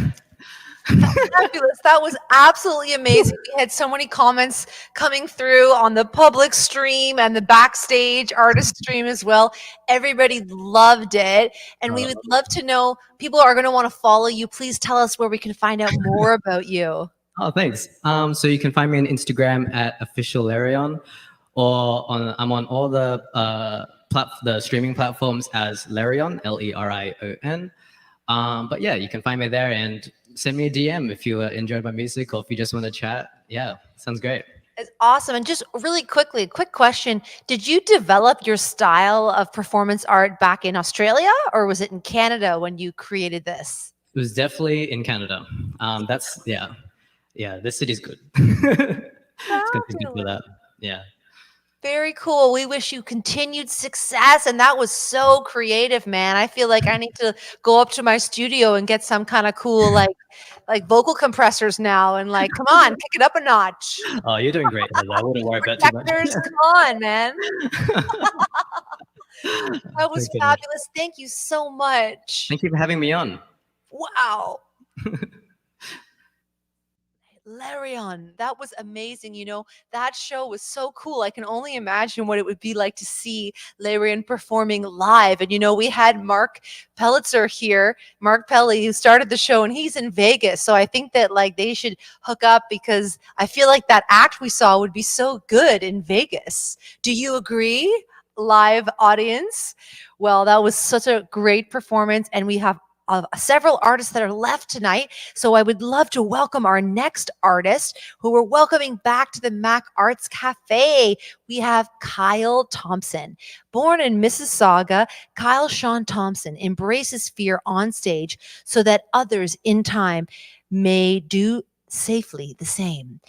Fabulous. That was absolutely amazing. We had so many comments coming through on the public stream and the backstage artist stream as well. Everybody loved it. And we would love to know, people are going to want to follow you. Please tell us where we can find out more about you. Oh, thanks. So you can find me on Instagram at officiallerion, or I'm on all the streaming platforms as Lerion, Lerion. But yeah, you can find me there, and send me a DM if you enjoyed my music, or if you just want to chat. Yeah, sounds great. It's awesome. And just really quickly, a quick question. Did you develop your style of performance art back in Australia, or was it in Canada when you created this? It was definitely in Canada. This city's good. It's good to for that. Yeah. Very cool. We wish you continued success. And that was so creative, man. I feel like I need to go up to my studio and get some kind of cool, like vocal compressors now, and like, come on, kick it up a notch. Oh, you're doing great. I wouldn't worry about too much. Come on, man. That was fabulous. Thank you so much. Thank you for having me on. Wow. Larion, that was amazing. You know, that show was so cool. I can only imagine what it would be like to see Larion performing live. And, you know, we had Mark Pellitzer here, Mark Pelly, who started the show, and he's in Vegas. So I think that like they should hook up, because I feel like that act we saw would be so good in Vegas. Do you agree, live audience? Well, that was such a great performance, and we have several artists that are left tonight. So I would love to welcome our next artist, who we're welcoming back to the Mac Arts Cafe. We have Kyle Thompson. Born in Mississauga, Kyle Sean Thompson embraces fear on stage so that others in time may do safely the same.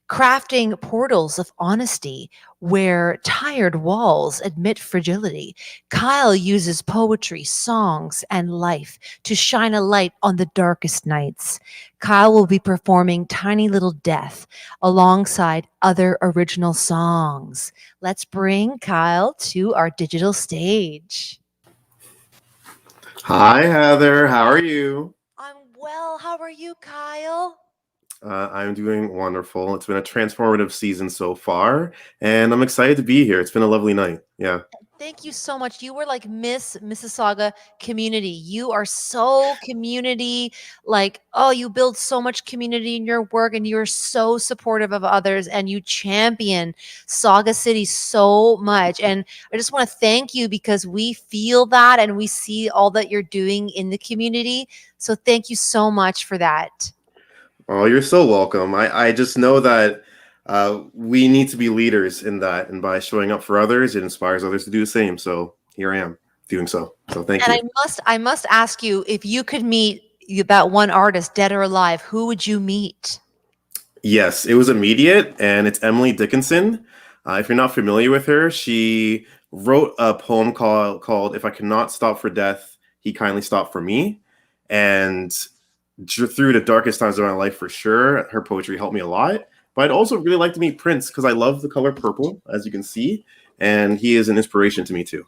Crafting portals of honesty where tired walls admit fragility, Kyle uses poetry, songs, and life to shine a light on the darkest nights. Kyle will be performing Tiny Little Death alongside other original songs. Let's bring Kyle to our digital stage. Hi, Heather. How are you? I'm well. How are you, Kyle? I'm doing wonderful. It's been a transformative season so far, and I'm excited to be here. It's been a lovely night. Yeah. Thank you so much. You were like Miss Mississauga community. You are so community, like, oh, you build so much community in your work, and you're so supportive of others, and you champion Sauga City so much. And I just want to thank you, because we feel that and we see all that you're doing in the community. So thank you so much for that. Oh, you're so welcome. I just know that we need to be leaders in that, and by showing up for others, it inspires others to do the same. So here I am doing so. So thank you. And I must ask you, if you could meet that one artist, dead or alive, who would you meet? Yes, it was immediate, and it's Emily Dickinson. If you're not familiar with her, she wrote a poem called "If I Cannot Stop for Death, He Kindly Stopped for Me," and through the darkest times of my life, for sure, her poetry helped me a lot. But I'd also really like to meet Prince, because I love the color purple, as you can see, and he is an inspiration to me too.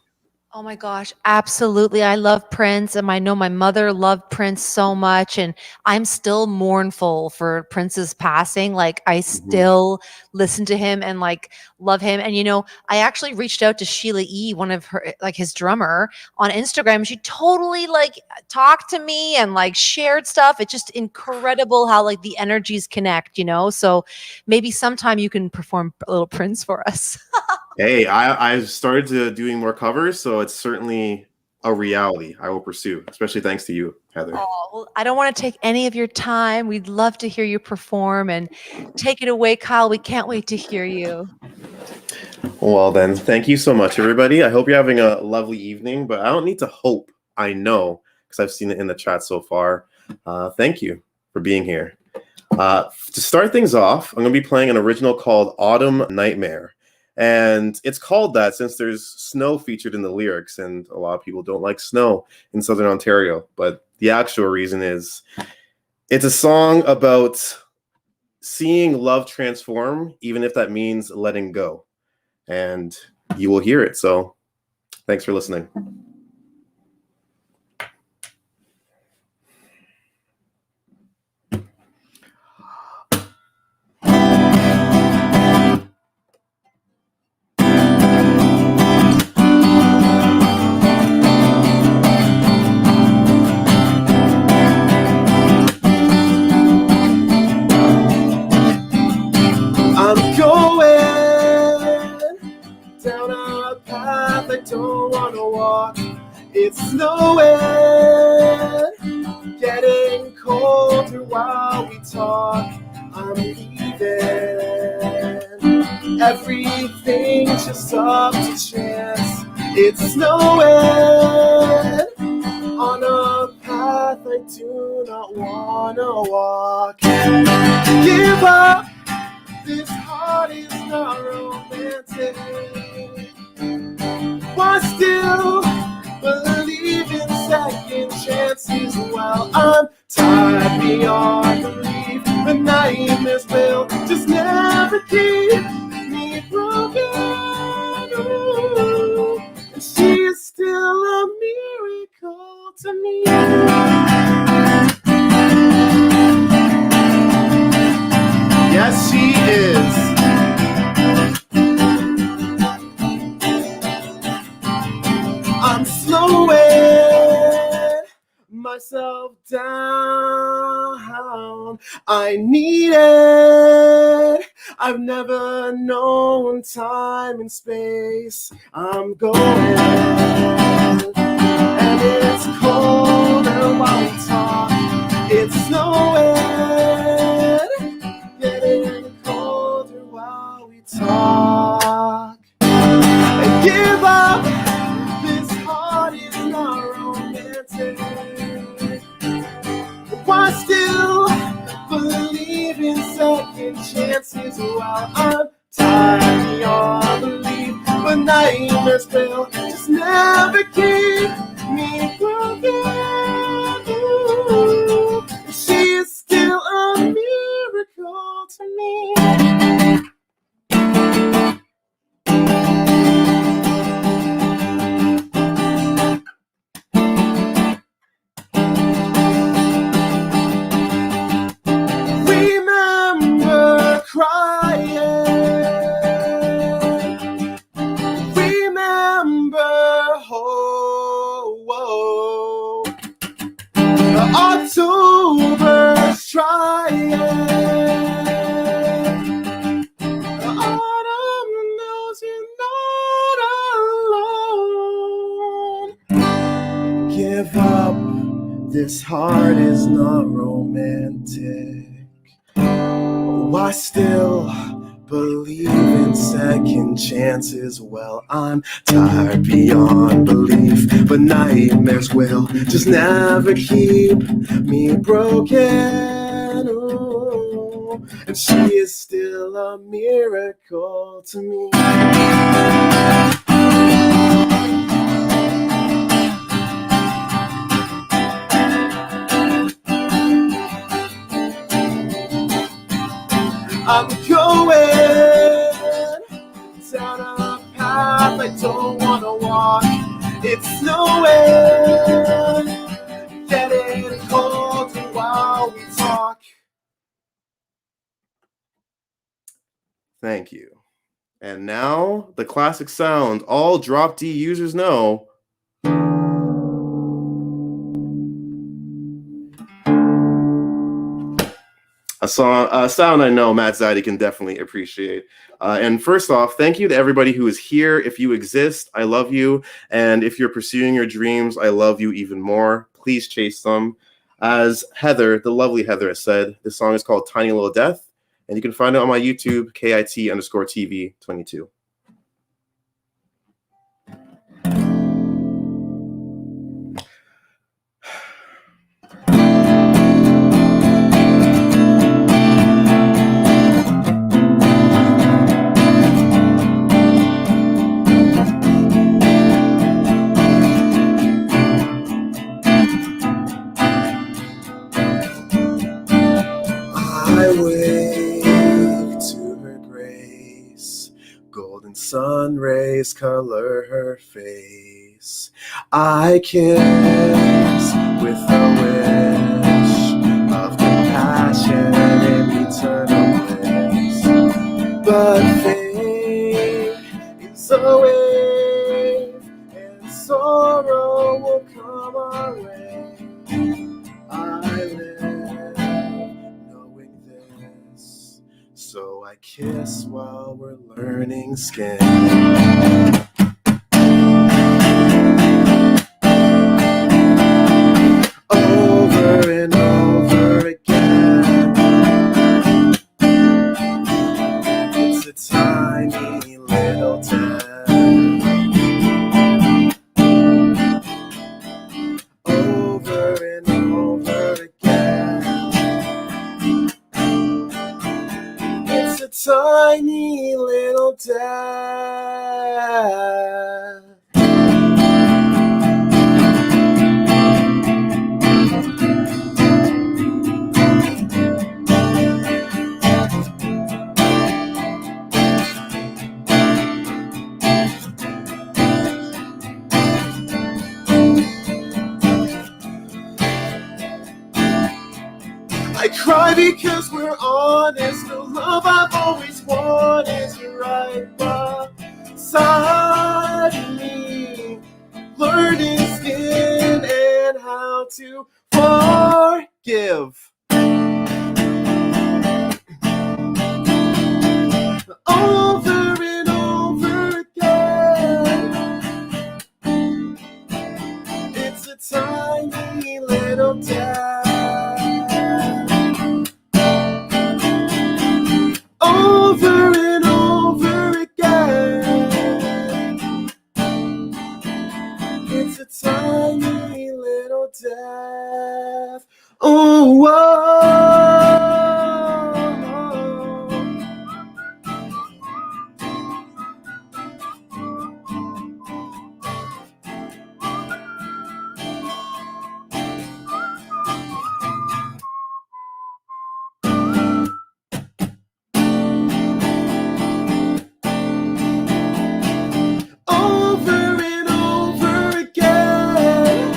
Oh my gosh, absolutely. I love Prince, and I know my mother loved Prince so much, and I'm still mournful for Prince's passing. Like, I still listen to him and like love him. And you know, I actually reached out to Sheila E., one of her, like his drummer, on Instagram. She totally like talked to me and like shared stuff. It's just incredible how like the energies connect, you know? So maybe sometime you can perform a little Prince for us. Hey, I've started to doing more covers, so it's certainly a reality I will pursue, especially thanks to you, Heather. Oh, well, I don't want to take any of your time. We'd love to hear you perform, and take it away, Kyle. We can't wait to hear you. Well then, thank you so much, everybody. I hope you're having a lovely evening, but I don't need to hope. I know, because I've seen it in the chat so far. Thank you for being here. To start things off, I'm going to be playing an original called Autumn Nightmare. And it's called that since there's snow featured in the lyrics, and a lot of people don't like snow in Southern Ontario. But the actual reason is it's a song about seeing love transform, even if that means letting go. And you will hear it. So thanks for listening. Don't wanna walk, it's snowing, getting colder while we talk. I'm leaving, everything's just up to chance. It's snowing on a path I do not wanna walk. Give up, this heart is not romantic. I still believe in second chances. Well, I'm tired beyond belief. The nightmares will just never keep me broken. Ooh, and she is still a miracle to me. myself down. I need it. I've never known time and space. I'm going, and it's colder while we talk. It's snowing, getting colder while we talk. And give up, this heart is not romantic. Why still believe in second chances while I'm tired beyond belief? But nightmares will just never keep me broken. Ooh, she is still a miracle to me. Remember crying. Remember, October's trying. Autumn knows you're not alone. Give up, this heart is not romantic. Why still believe in second chances? Well, I'm tired beyond belief, but nightmares will just never keep me broken. Ooh, and she is still a miracle to me. I'm going down a path I don't want to walk. It's snowing, getting colder while we talk. Thank you. And now the classic sound all drop D users know. A sound I know Matt Zadie can definitely appreciate. And first off, thank you to everybody who is here. If you exist, I love you. And if you're pursuing your dreams, I love you even more. Please chase them. As Heather, the lovely Heather, has said, this song is called Tiny Little Death. And you can find it on my YouTube, KIT_TV22. Sun rays color her face. I kiss with a wish of compassion and eternal bliss. But fate is a wave, and sorrow will come our way. I live knowing this, so I kiss while we're learning skin. Over and over again. It's a tiny little town. Over and over again. It's a tiny little town. I cry because we're honest. The love I've always wanted is right beside me. Learning skin and how to forgive. Over and over again. It's a tiny little death. Over and over again. It's a tiny little death. Oh, whoa. Over and over again.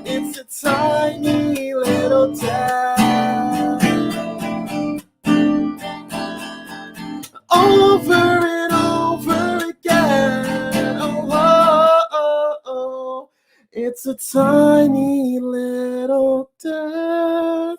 It's a tiny little death. Over and over again. Oh, oh, oh, oh. It's a tiny little death.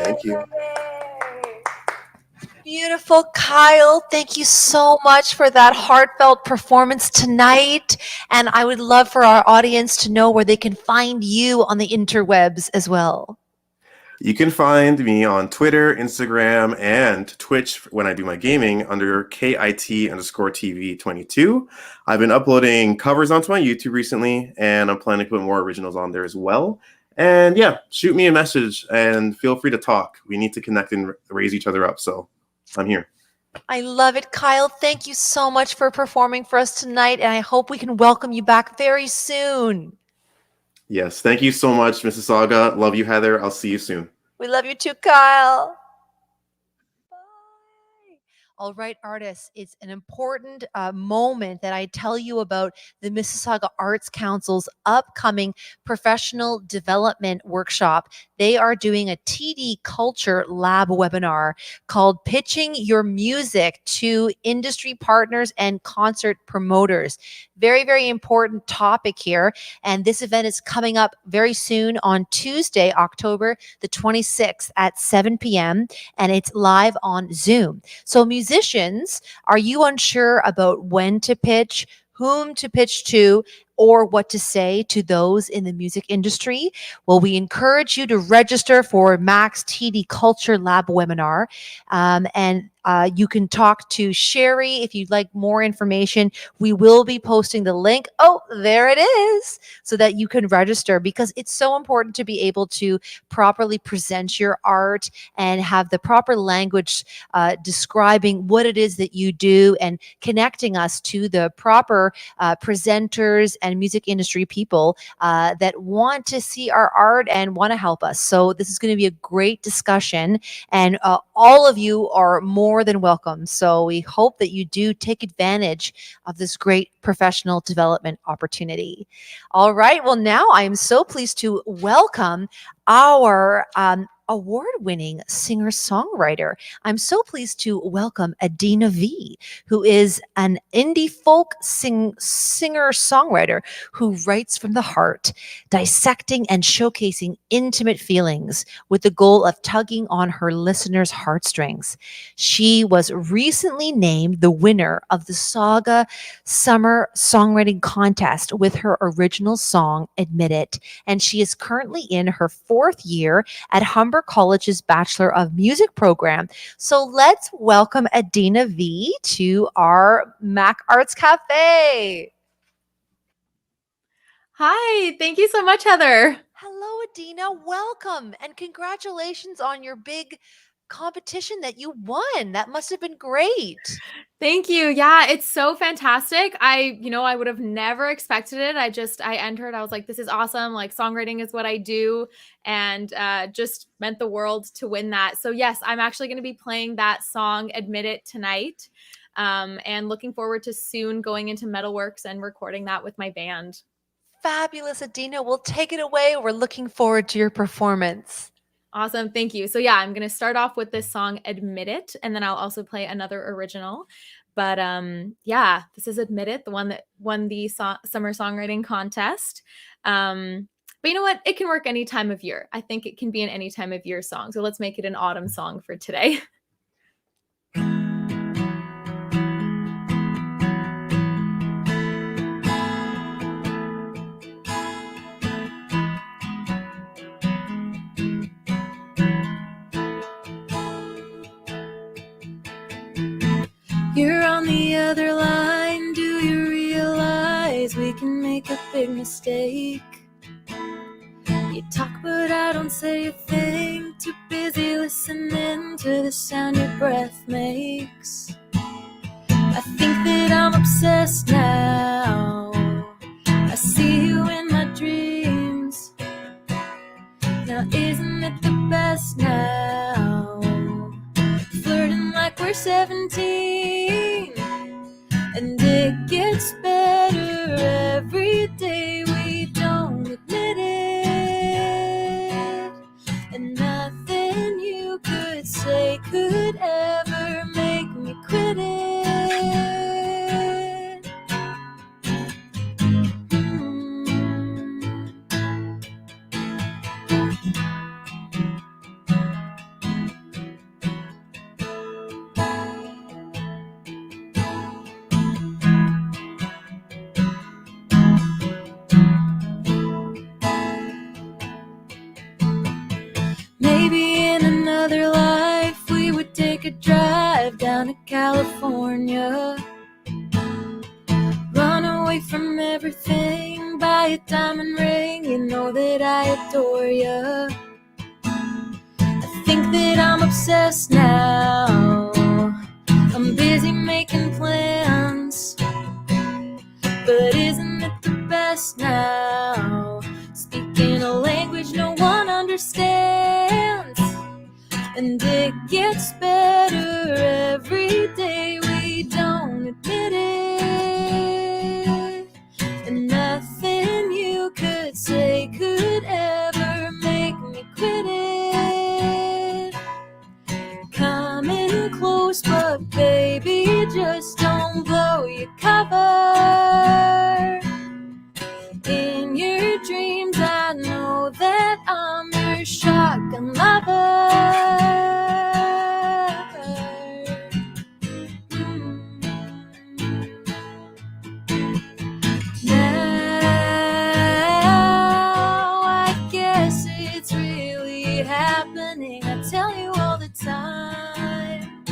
Thank you. Beautiful, Kyle. Thank you so much for that heartfelt performance tonight. And I would love for our audience to know where they can find you on the interwebs as well. You can find me on Twitter, Instagram, and Twitch when I do my gaming under KIT_TV22. I've been uploading covers onto my YouTube recently, and I'm planning to put more originals on there as well. And yeah, shoot me a message and feel free to talk. We need to connect and raise each other up. So I'm here. I love it, Kyle. Thank you so much for performing for us tonight. And I hope we can welcome you back very soon. Yes, thank you so much, Mississauga. Love you, Heather. I'll see you soon. We love you too, Kyle. All right, artists, it's an important moment that I tell you about the Mississauga Arts Council's upcoming professional development workshop. They are doing a TD Culture Lab webinar called Pitching Your Music to Industry Partners and Concert Promoters. Very, very important topic here. And this event is coming up very soon on Tuesday, October the 26th at 7 p.m. And it's live on Zoom. So musicians, are you unsure about when to pitch, whom to pitch to, or what to say to those in the music industry? Well, we encourage you to register for Max TD Culture Lab webinar. You can talk to Sherry if you'd like more information. We will be posting the link. Oh, there it is, so that you can register, because it's so important to be able to properly present your art and have the proper language describing what it is that you do and connecting us to the proper presenters and music industry people that want to see our art and want to help us. So this is going to be a great discussion, and all of you are more than welcome. So we hope that you do take advantage of this great professional development opportunity. All right. Well, now I am so pleased to welcome our award-winning singer-songwriter. I'm so pleased to welcome Adina V, who is an indie folk singer-songwriter who writes from the heart, dissecting and showcasing intimate feelings with the goal of tugging on her listeners' heartstrings. She was recently named the winner of the Saga Summer Songwriting Contest with her original song, Admit It, and she is currently in her 4th year at Humber College's Bachelor of Music program. So let's welcome Adina V to our Mac Arts Cafe. Hi, thank you so much, Heather. Hello, Adina. Welcome and congratulations on your big competition that you won. That must have been great. Thank you. Yeah, it's so fantastic. I would have never expected it. I entered, I was like, this is awesome. Like, songwriting is what I do, and just meant the world to win that. So yes, I'm actually going to be playing that song, Admit It, tonight. And looking forward to soon going into Metalworks and recording that with my band. Fabulous, Adina. We'll take it away. We're looking forward to your performance. Awesome. Thank you. So yeah, I'm going to start off with this song, Admit It, and then I'll also play another original. But yeah, this is Admit It, the one that won the Summer Songwriting Contest. But you know what? It can work any time of year. I think it can be an any time of year song. So let's make it an autumn song for today. You're on the other line. Do you realize we can make a big mistake? You talk, but I don't say a thing. Too busy listening to the sound your breath makes. I think that I'm obsessed now. I see you in my dreams. Now isn't it the best now? Flirting like we're 17, and it gets better every day. We don't admit it, and nothing you could say could ever make me quit it. Maybe in another life we would take a drive down to California, run away from everything, buy a diamond ring, you know that I adore ya. I think that I'm obsessed now. I'm busy making plans, but isn't it the best now? Speaking a language no one understands, and it gets better every day. We don't admit it, and nothing you could say could ever make me quit it. Coming close, but baby, just don't blow your cover. In your dreams, I know that I'm your shotgun lover. Now I guess it's really happening. I tell you all the time,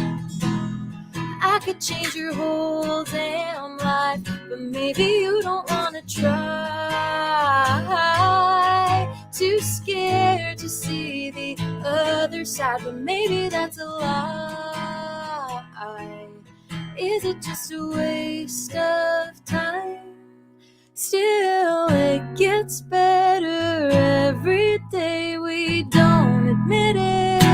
I could change your whole damn life, but maybe you don't wanna try. Too scared to see the other side, but maybe that's a lie. Is it just a waste of time? Still, it gets better every day. We don't admit it,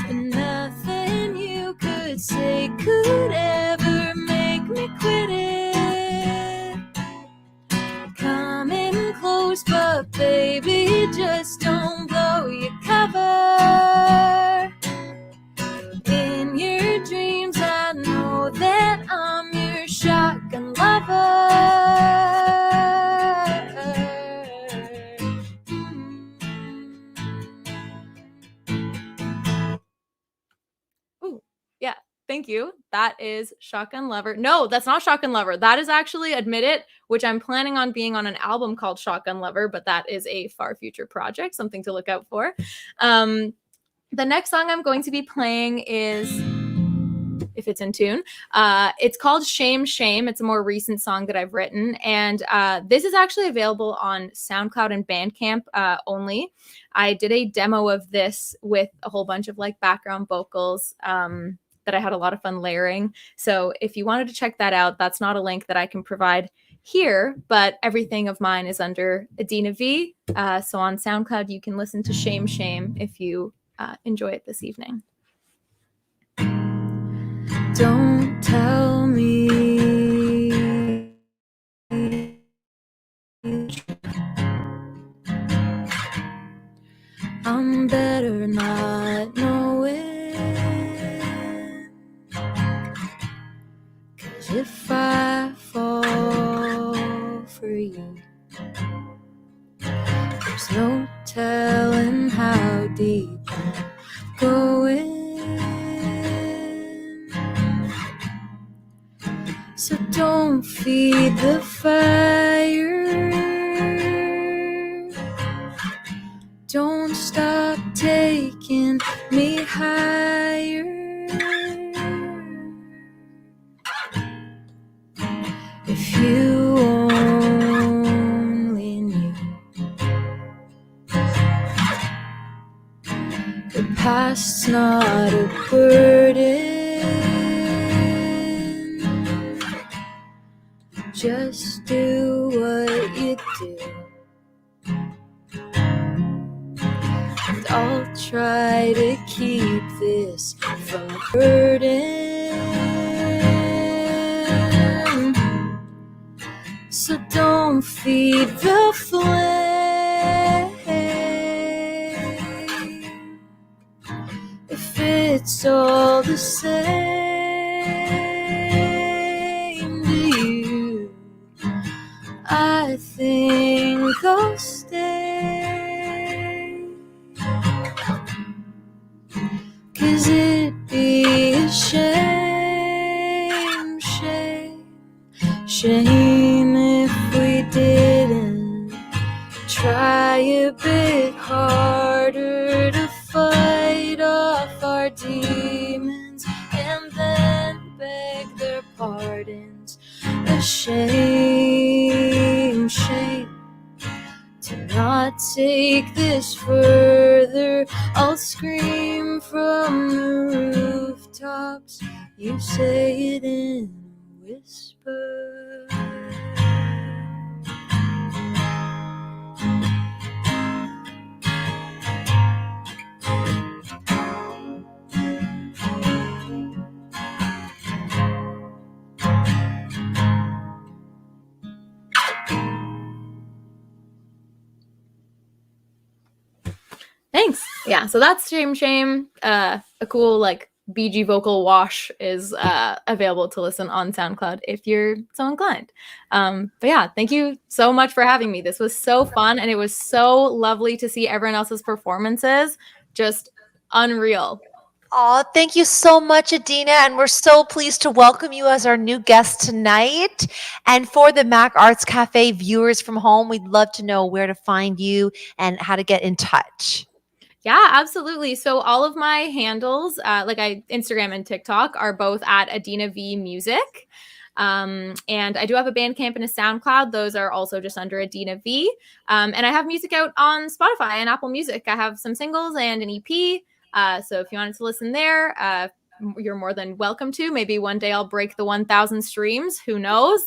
and nothing you could say could ever make me quit it. Coming close, but baby, just don't blow your cover. In your dreams, I know that I'm your shotgun lover. Ooh, yeah, thank you. That is Shotgun Lover. No, that's not Shotgun Lover. That is actually Admit It, which I'm planning on being on an album called Shotgun Lover, but that is a far future project, something to look out for. The next song I'm going to be playing is if it's in tune. It's called Shame Shame. It's a more recent song that I've written, and this is actually available on SoundCloud and Bandcamp only. I did a demo of this with a whole bunch of like background vocals that I had a lot of fun layering. So if you wanted to check that out, that's not a link that I can provide here, but everything of mine is under Adina V. So on SoundCloud, you can listen to Shame Shame if you enjoy it this evening. Don't tell me I'm better not knowing, 'cause if I fall for you, there's no telling how deep I'm going. So don't feed the fire. Don't stop taking me higher. If you only knew the past's not a burden. Just do what you do, and I'll try to keep this from hurting. So don't feed the flame if it's all the same. I think I'll stay, 'cause it'd be a shame, shame, shame if we didn't try a bit harder to fight off our demons and then beg their pardons. A shame, shame to not take this further. I'll scream from the rooftops, you say it in a whisper. Thanks. Yeah, so that's Shame Shame. A cool like BG vocal wash is available to listen on SoundCloud if you're so inclined. But yeah, thank you so much for having me. This was so fun, and it was so lovely to see everyone else's performances. Just unreal. Oh, thank you so much, Adina. And we're so pleased to welcome you as our new guest tonight. And for the Mac Arts Cafe viewers from home, we'd love to know where to find you and how to get in touch. Yeah, absolutely. So all of my handles, Instagram and TikTok, are both at Adina V Music. And I do have a Bandcamp and a SoundCloud. Those are also just under Adina V. And I have music out on Spotify and Apple Music. I have some singles and an EP. So if you wanted to listen there, you're more than welcome to. Maybe one day I'll break the 1,000 streams. Who knows?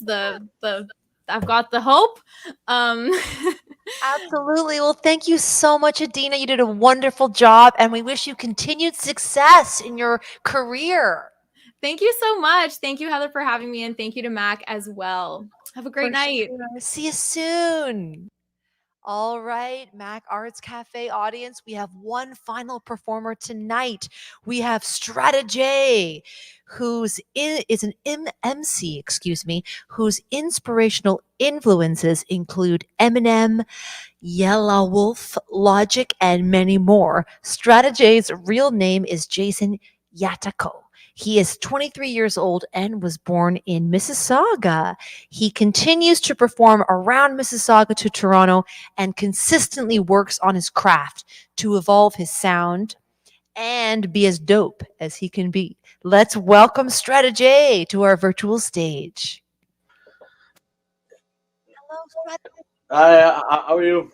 I've got the hope. Absolutely. Well, thank you so much, Adina. You did a wonderful job, and we wish you continued success in your career. Thank you so much. Thank you, Heather, for having me, and thank you to Mac as well. Have a great night. Sure. See you soon. All right, Mac Arts Cafe audience, we have one final performer tonight. We have Strata Jay, who's an MC, whose inspirational influences include Eminem, Yellow Wolf, Logic, and many more. Strata Jay's real name is Jason Yatako. He is 23 years old and was born in Mississauga. He continues to perform around Mississauga to Toronto and consistently works on his craft to evolve his sound and be as dope as he can be. Let's welcome Strata Jay to our virtual stage. Hello, Strata. Hi, how are you?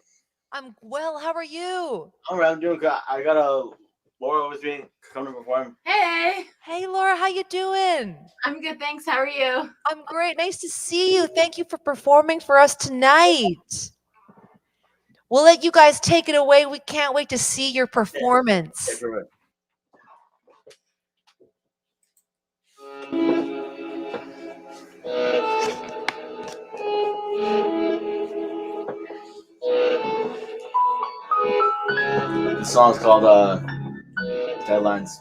I'm well. How are you? I'm doing good. I got a Laura with me come to perform. Hey, Hey, Laura, how you doing? I'm good, thanks. How are you? I'm great. Nice to see you. Thank you for performing for us tonight. We'll let you guys take it away. We can't wait to see your performance. The song's called Deadlines.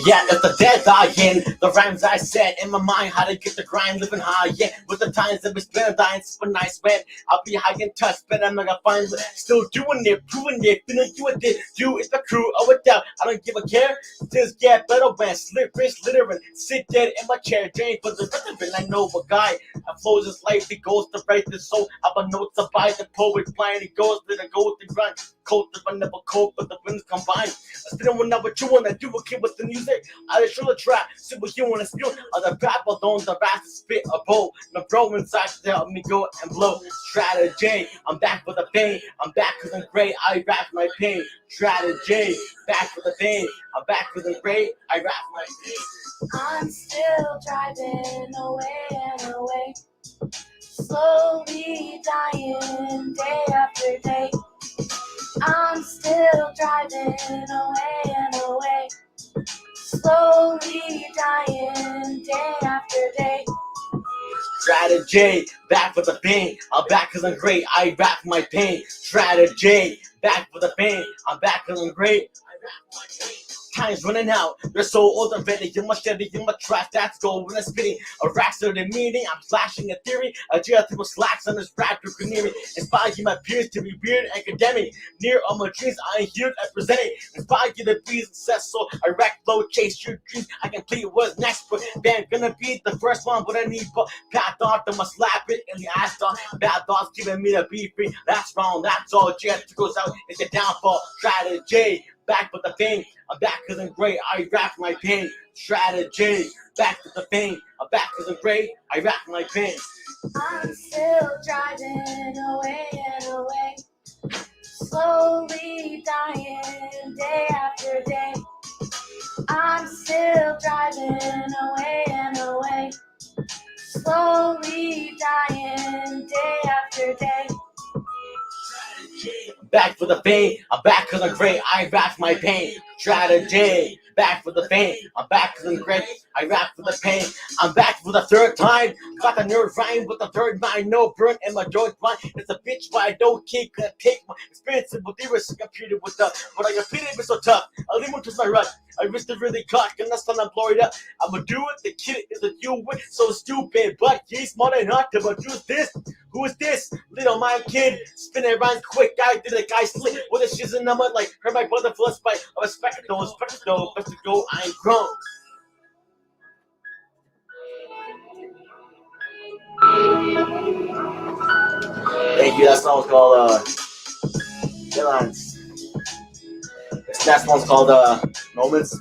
Yeah, it's the deadline. The rhymes I said in my mind, how to get the grind, living high. Yeah, with the times that we spend dying, super nice sweat. I'll be high in touch, but I'm not gonna find it. Still doing it, proving it, feeling you it. You is the crew, oh it down. I don't give a care. Just get better when slip wrist littering. Sit dead in my chair, Jane for the rhythm. I know a guy. I flows his life, he goes to write the soul. I'm a note to buy the poet blind. He goes to the gold to grind. Cold to I never cold, but the winds combine. I still don't know what you wanna do, a kid with the music. I just should try, see what you wanna spill. Other rapper don't the rap spit a bowl. The bro inside to help me go and blow. Strata Jay, I'm back for the pain. I'm back cause I'm great, I rap my pain. Strata Jay, back for the pain. I'm back cause I'm great, I rap my pain. I'm still driving away and away, slowly dying day after day. I'm still driving away and away, slowly dying day after day. Strata Jay, back for the pain. I'm back cause I'm great, I rap my pain. Strata Jay, back for the pain. I'm back cause I'm great, I rap my pain. Time's running out, they're so old and ready. You must steady, you must trash, that's gold when I'm spitting. A rap started meeting, I'm flashing a theory. A geothermal slacks on this rap you can hear me. Inspiring my peers to be weird and academic. Near all my dreams, I ain't here to present it. Inspire you to be successful. I rack flow, chase your dreams. I complete what's next, but band gonna be the first one. But I need path off, I must slap it in the ass dog. Bad thoughts giving me the be free. That's wrong, that's all. Jet goes out, it's a downfall. Strata Jay, back with the fame. I'm back cause I'm great, I rap my pain. Strata Jay, back with the fame. I'm back cause I'm great, I rap my pain. I'm still driving away and away, slowly dying day after day. I'm still driving away and away, slowly dying day after day. Back for the pain, I'm back cause I'm great, I rap my pain. Strata Jay, back for the pain, I'm back cause I'm great, I rap for the pain. I'm back for the third time, got the nerve rhyme with the third mind, no burn in my joint line. It's a bitch, but I don't keep gonna take my experience with the lyrics computed with the, but I repeat it, it's so tough, I leave one to my right. I wish to really clock and that's when I'm blowing up. I'ma do it, the kid is a you with so stupid, but he's smart enough to produce this. Who is this? Little mind kid, spinning around quick, I did a guy slick with a shiz in the mud like heard my brother for a spite. I respect those, best to go, I ain't grown. Thank you, that song's called Deadlines. This next one's called Moments.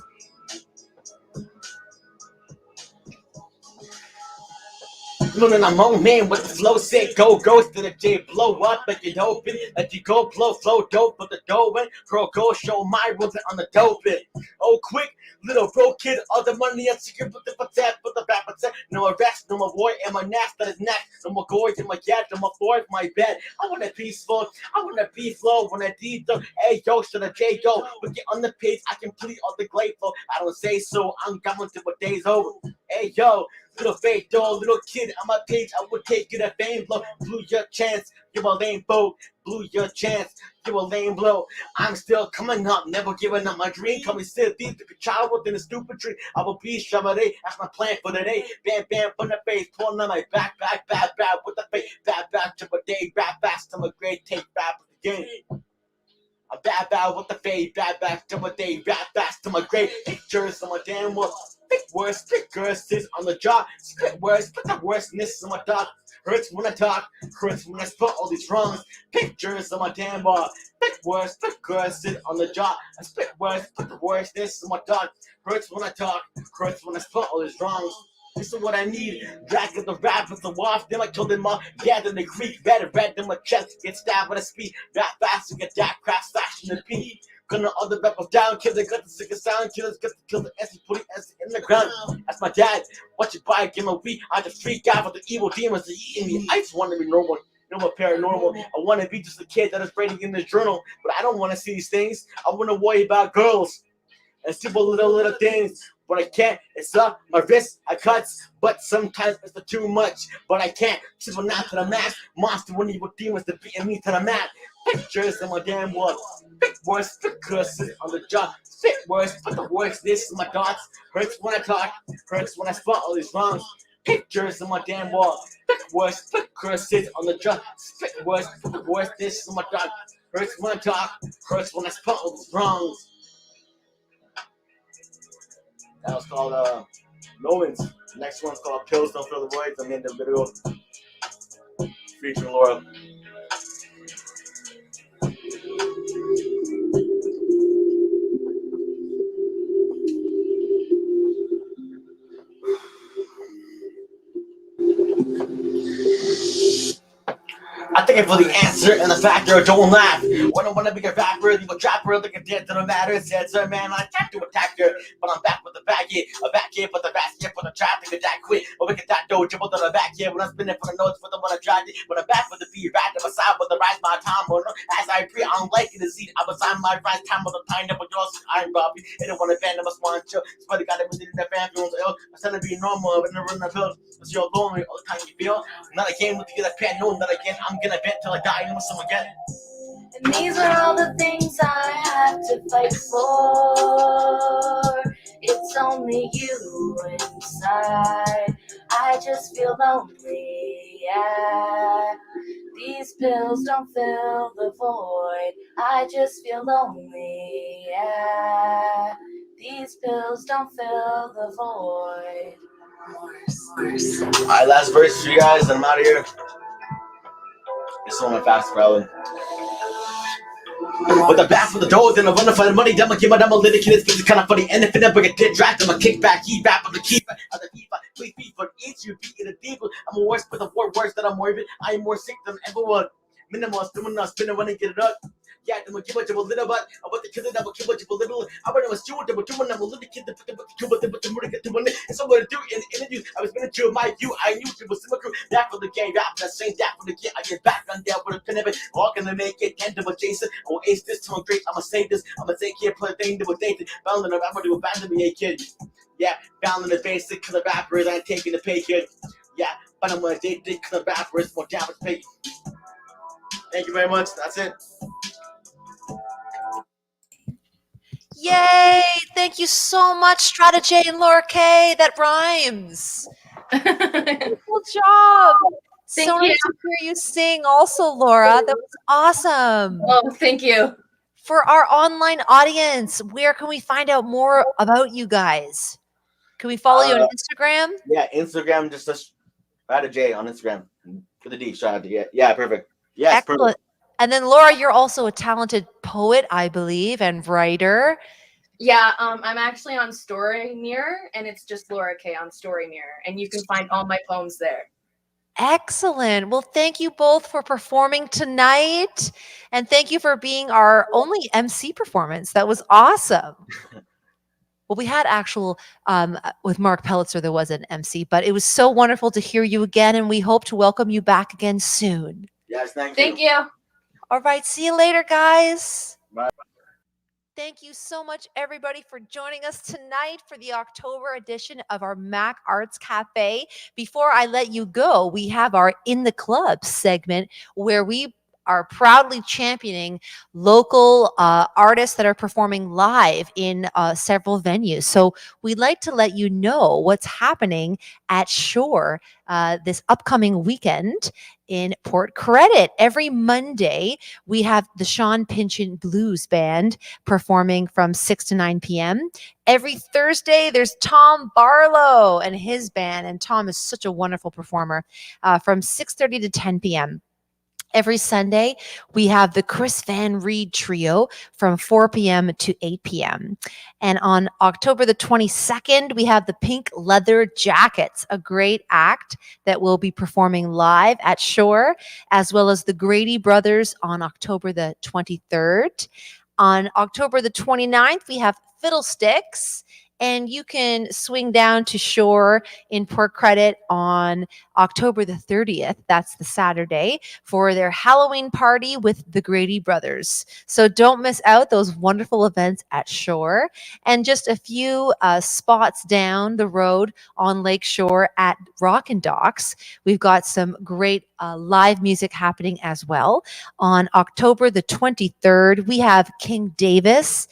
Living a moment with the flow, say go to the J, blow up, make it open, let you go, blow, flow, dope, put the dough in, girl, go, show my rules on the dope it. Oh, quick, little bro kid, all the money I'm secret, put the rap attack, no arrest, no more war, and my nest that is next, no more gourds in my yard, no more floor, my bed. I want it peaceful, I want it be flow, when I need them, hey yo, should the J go, we get on the page, I complete all the glade flow, I don't say so, I'm going to my day's over, hey yo. Little fake doll, little kid on my page, I would take it a fame blow. Blew your chance, you a lame boat. Blew your chance, you a lame blow. I'm still coming up, never giving up my dream. Come and sit deep to be child within a stupid tree. I will be Shabbat, that's my plan for the day. Bam, bam, from the face, pulling on my back, with the face, back to my day, rap fast to my grade, take rap with the game. I'm bad with the fade, back to my day, rap fast to my grade, pictures on my damn wall. Spit words, spit curses on the jaw. Spit words, put the worstness on my dog. Hurts when I talk, hurts when I spell all these wrongs. Pictures on my damn bar. Spit words, spit girls, sit on the jaw. I spit words, spit the words, this is my dog. Hurts when I talk, hurts when I spell all these wrongs. This is what I need. Drag at the rap with the waft. Then I killed them all. Yeah, then the creek. Better red than my chest. Get stabbed with a speed. Rap fast and get that craft fashion and pee. Gonna all the rappers down. Kill they got the sickest sound. Killers got to kill the S. Putting S in the ground. That's my dad. What you buy? Give me a week. I just freak out for the evil demons that eating me. I just want to be normal. No paranormal. I want to be just a kid that is writing in the journal. But I don't want to see these things. I want to worry about girls and simple little things. But I can't, it's up my wrist, I cuts, but sometimes it's the too much. But I can't, simple not to the max, monster when evil demons to beating me to the mat. Pictures in my damn wall, big words, big curses on the jaw, spit words, put the words, this is my thoughts. Hurts when I talk, hurts when I spot all these wrongs. Pictures in my damn wall, big words, big curses on the jaw, spit words, put the words, this is my thoughts. Hurts when I talk, hurts when I spot all these wrongs. That was called Lewin's. The next one's called Pills Don't Fill the Voids. I'm in the video featuring Laura. I think for the answer and the factor, don't laugh. When I wanna be a rapper, leave a trapper, like a dead to the matter. Said, sir, man, I can't do attack her, but I'm back with the back here, a back here, but the back here for the trap, think that quit. But we get that dough, jump on the back here when I'm spinning for the notes for the one I tried it. When I'm back with the beat, right to my side with the rise my time, or no, as I pre, I'm liking the seat. I was on my rise time with the pine up with yours, I'm Robbie. They don't want to band, I must want you. Somebody got it within the fan, feels ill. I'm trying to be normal, I've never run the pills. It's your lonely all the time you feel. Not again with you get a pen, no, not again. I'm gonna bet till I die. Again. And these are all the things I have to fight for. It's only you inside. I just feel lonely, yeah. These pills don't fill the void. I just feel lonely, yeah. These pills don't fill the void. Morse. Alright, last verse for you guys, and I'm out of here. This is one of my fastest probably. With the bass with the doors and a run for the money, I'm gonna give my dumb little kids. It's kind of funny. And if it never get dead draft, I'm gonna kick back, heat rap on the keep. Other people, please be for each you beat in the deep. I'm a worse with the words that I'm morbid. I am more sick than everyone. Minimal, spinning when I get it up. Yeah, I'm gonna give it to a little bit. I want to kill it, I'm gonna give it to a little. I want to steward, but I'm a little kid, but the get to one. And so what to do in interviews, I was gonna do my view. I knew it was similar crew. That for the game, rap, that same, that for the kid. I get back on there with a pin of it. All gonna make it 10 to a Jason. Or ace this time great. I'm gonna say this. I'm gonna take care, put a thing to a date. Bound in a rapper to abandon me, a kid. Yeah, bound in the basic, cause the rappers ain't taking the pay, kid. Yeah, but I'm gonna date it, cause the rappers more damage pay. Thank you very much. That's it. Yay! Thank you so much, Strata Jay and Laura K. That rhymes. Beautiful job. Thank So you. nice to hear you sing also, Laura. That was awesome. Oh, thank you. For our online audience, where can we find out more about you guys? Can we follow you on Instagram? Yeah, Instagram, just Strata Jay on Instagram. For the D, Strata Jay. Yeah, perfect. Yes, Excellent. perfect. And then Laura, you're also a talented poet, I believe, and writer. Yeah, I'm actually on Story Mirror, and it's just Laura K on Story Mirror, and you can find all my poems there. Excellent. Well, thank you both for performing tonight. And thank you for being our only MC performance. That was awesome. Well, we had actual, with Mark Pellitzer, there was an MC, but it was so wonderful to hear you again. And we hope to welcome you back again soon. Yes, thank you. Thank you. All right. See you later, guys. Bye. Thank you so much, everybody, for joining us tonight for the October edition of our Mac Arts Cafe. Before I let you go, we have our In the Club segment where we are proudly championing local artists that are performing live in several venues. So we'd like to let you know what's happening at Shore this upcoming weekend in Port Credit. Every Monday, we have the Sean Pynchon Blues Band performing from 6 to 9 p.m. Every Thursday, there's Tom Barlow and his band, and Tom is such a wonderful performer, from 6:30 to 10 p.m. Every Sunday, we have the Chris Van Reed Trio from 4 p.m. to 8 p.m. And on October the 22nd, we have the Pink Leather Jackets, a great act that will be performing live at Shore, as well as the Grady Brothers on October the 23rd. On October the 29th, we have Fiddlesticks, and you can swing down to Shore in Port Credit on October the 30th. That's the Saturday, for their Halloween party with the Grady Brothers. So don't miss out those wonderful events at Shore. And just a few spots down the road on Lake Shore at Rockin' Docks, we've got some great live music happening as well. On October the 23rd, we have King Davis,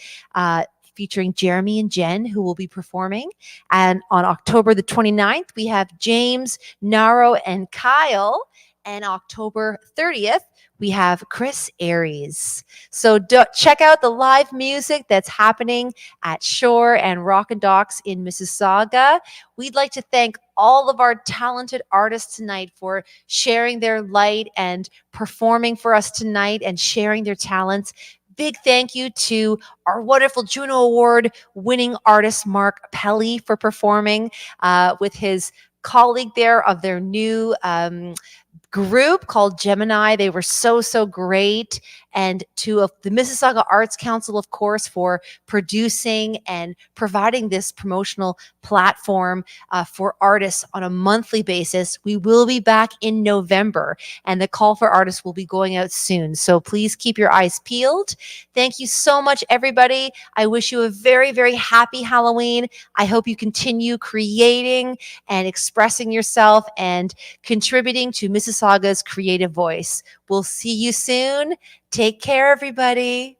featuring Jeremy and Jen, who will be performing. And on October the 29th, we have James, Naro, and Kyle. And October 30th, we have Chris Aries. So check out the live music that's happening at Shore and Rockin' Docks in Mississauga. We'd like to thank all of our talented artists tonight for sharing their light and performing for us tonight and sharing their talents. Big thank you to our wonderful Juno Award-winning artist, Mark Pelly, for performing with his colleague there of their new group called Gemini. They were so great. And to the Mississauga Arts Council, of course, for producing and providing this promotional platform for artists on a monthly basis. We will be back in November, and the call for artists will be going out soon. So please keep your eyes peeled. Thank you so much, everybody. I wish you a very happy Halloween. I hope you continue creating and expressing yourself and contributing to Mississauga's creative voice. We'll see you soon. Take care, everybody.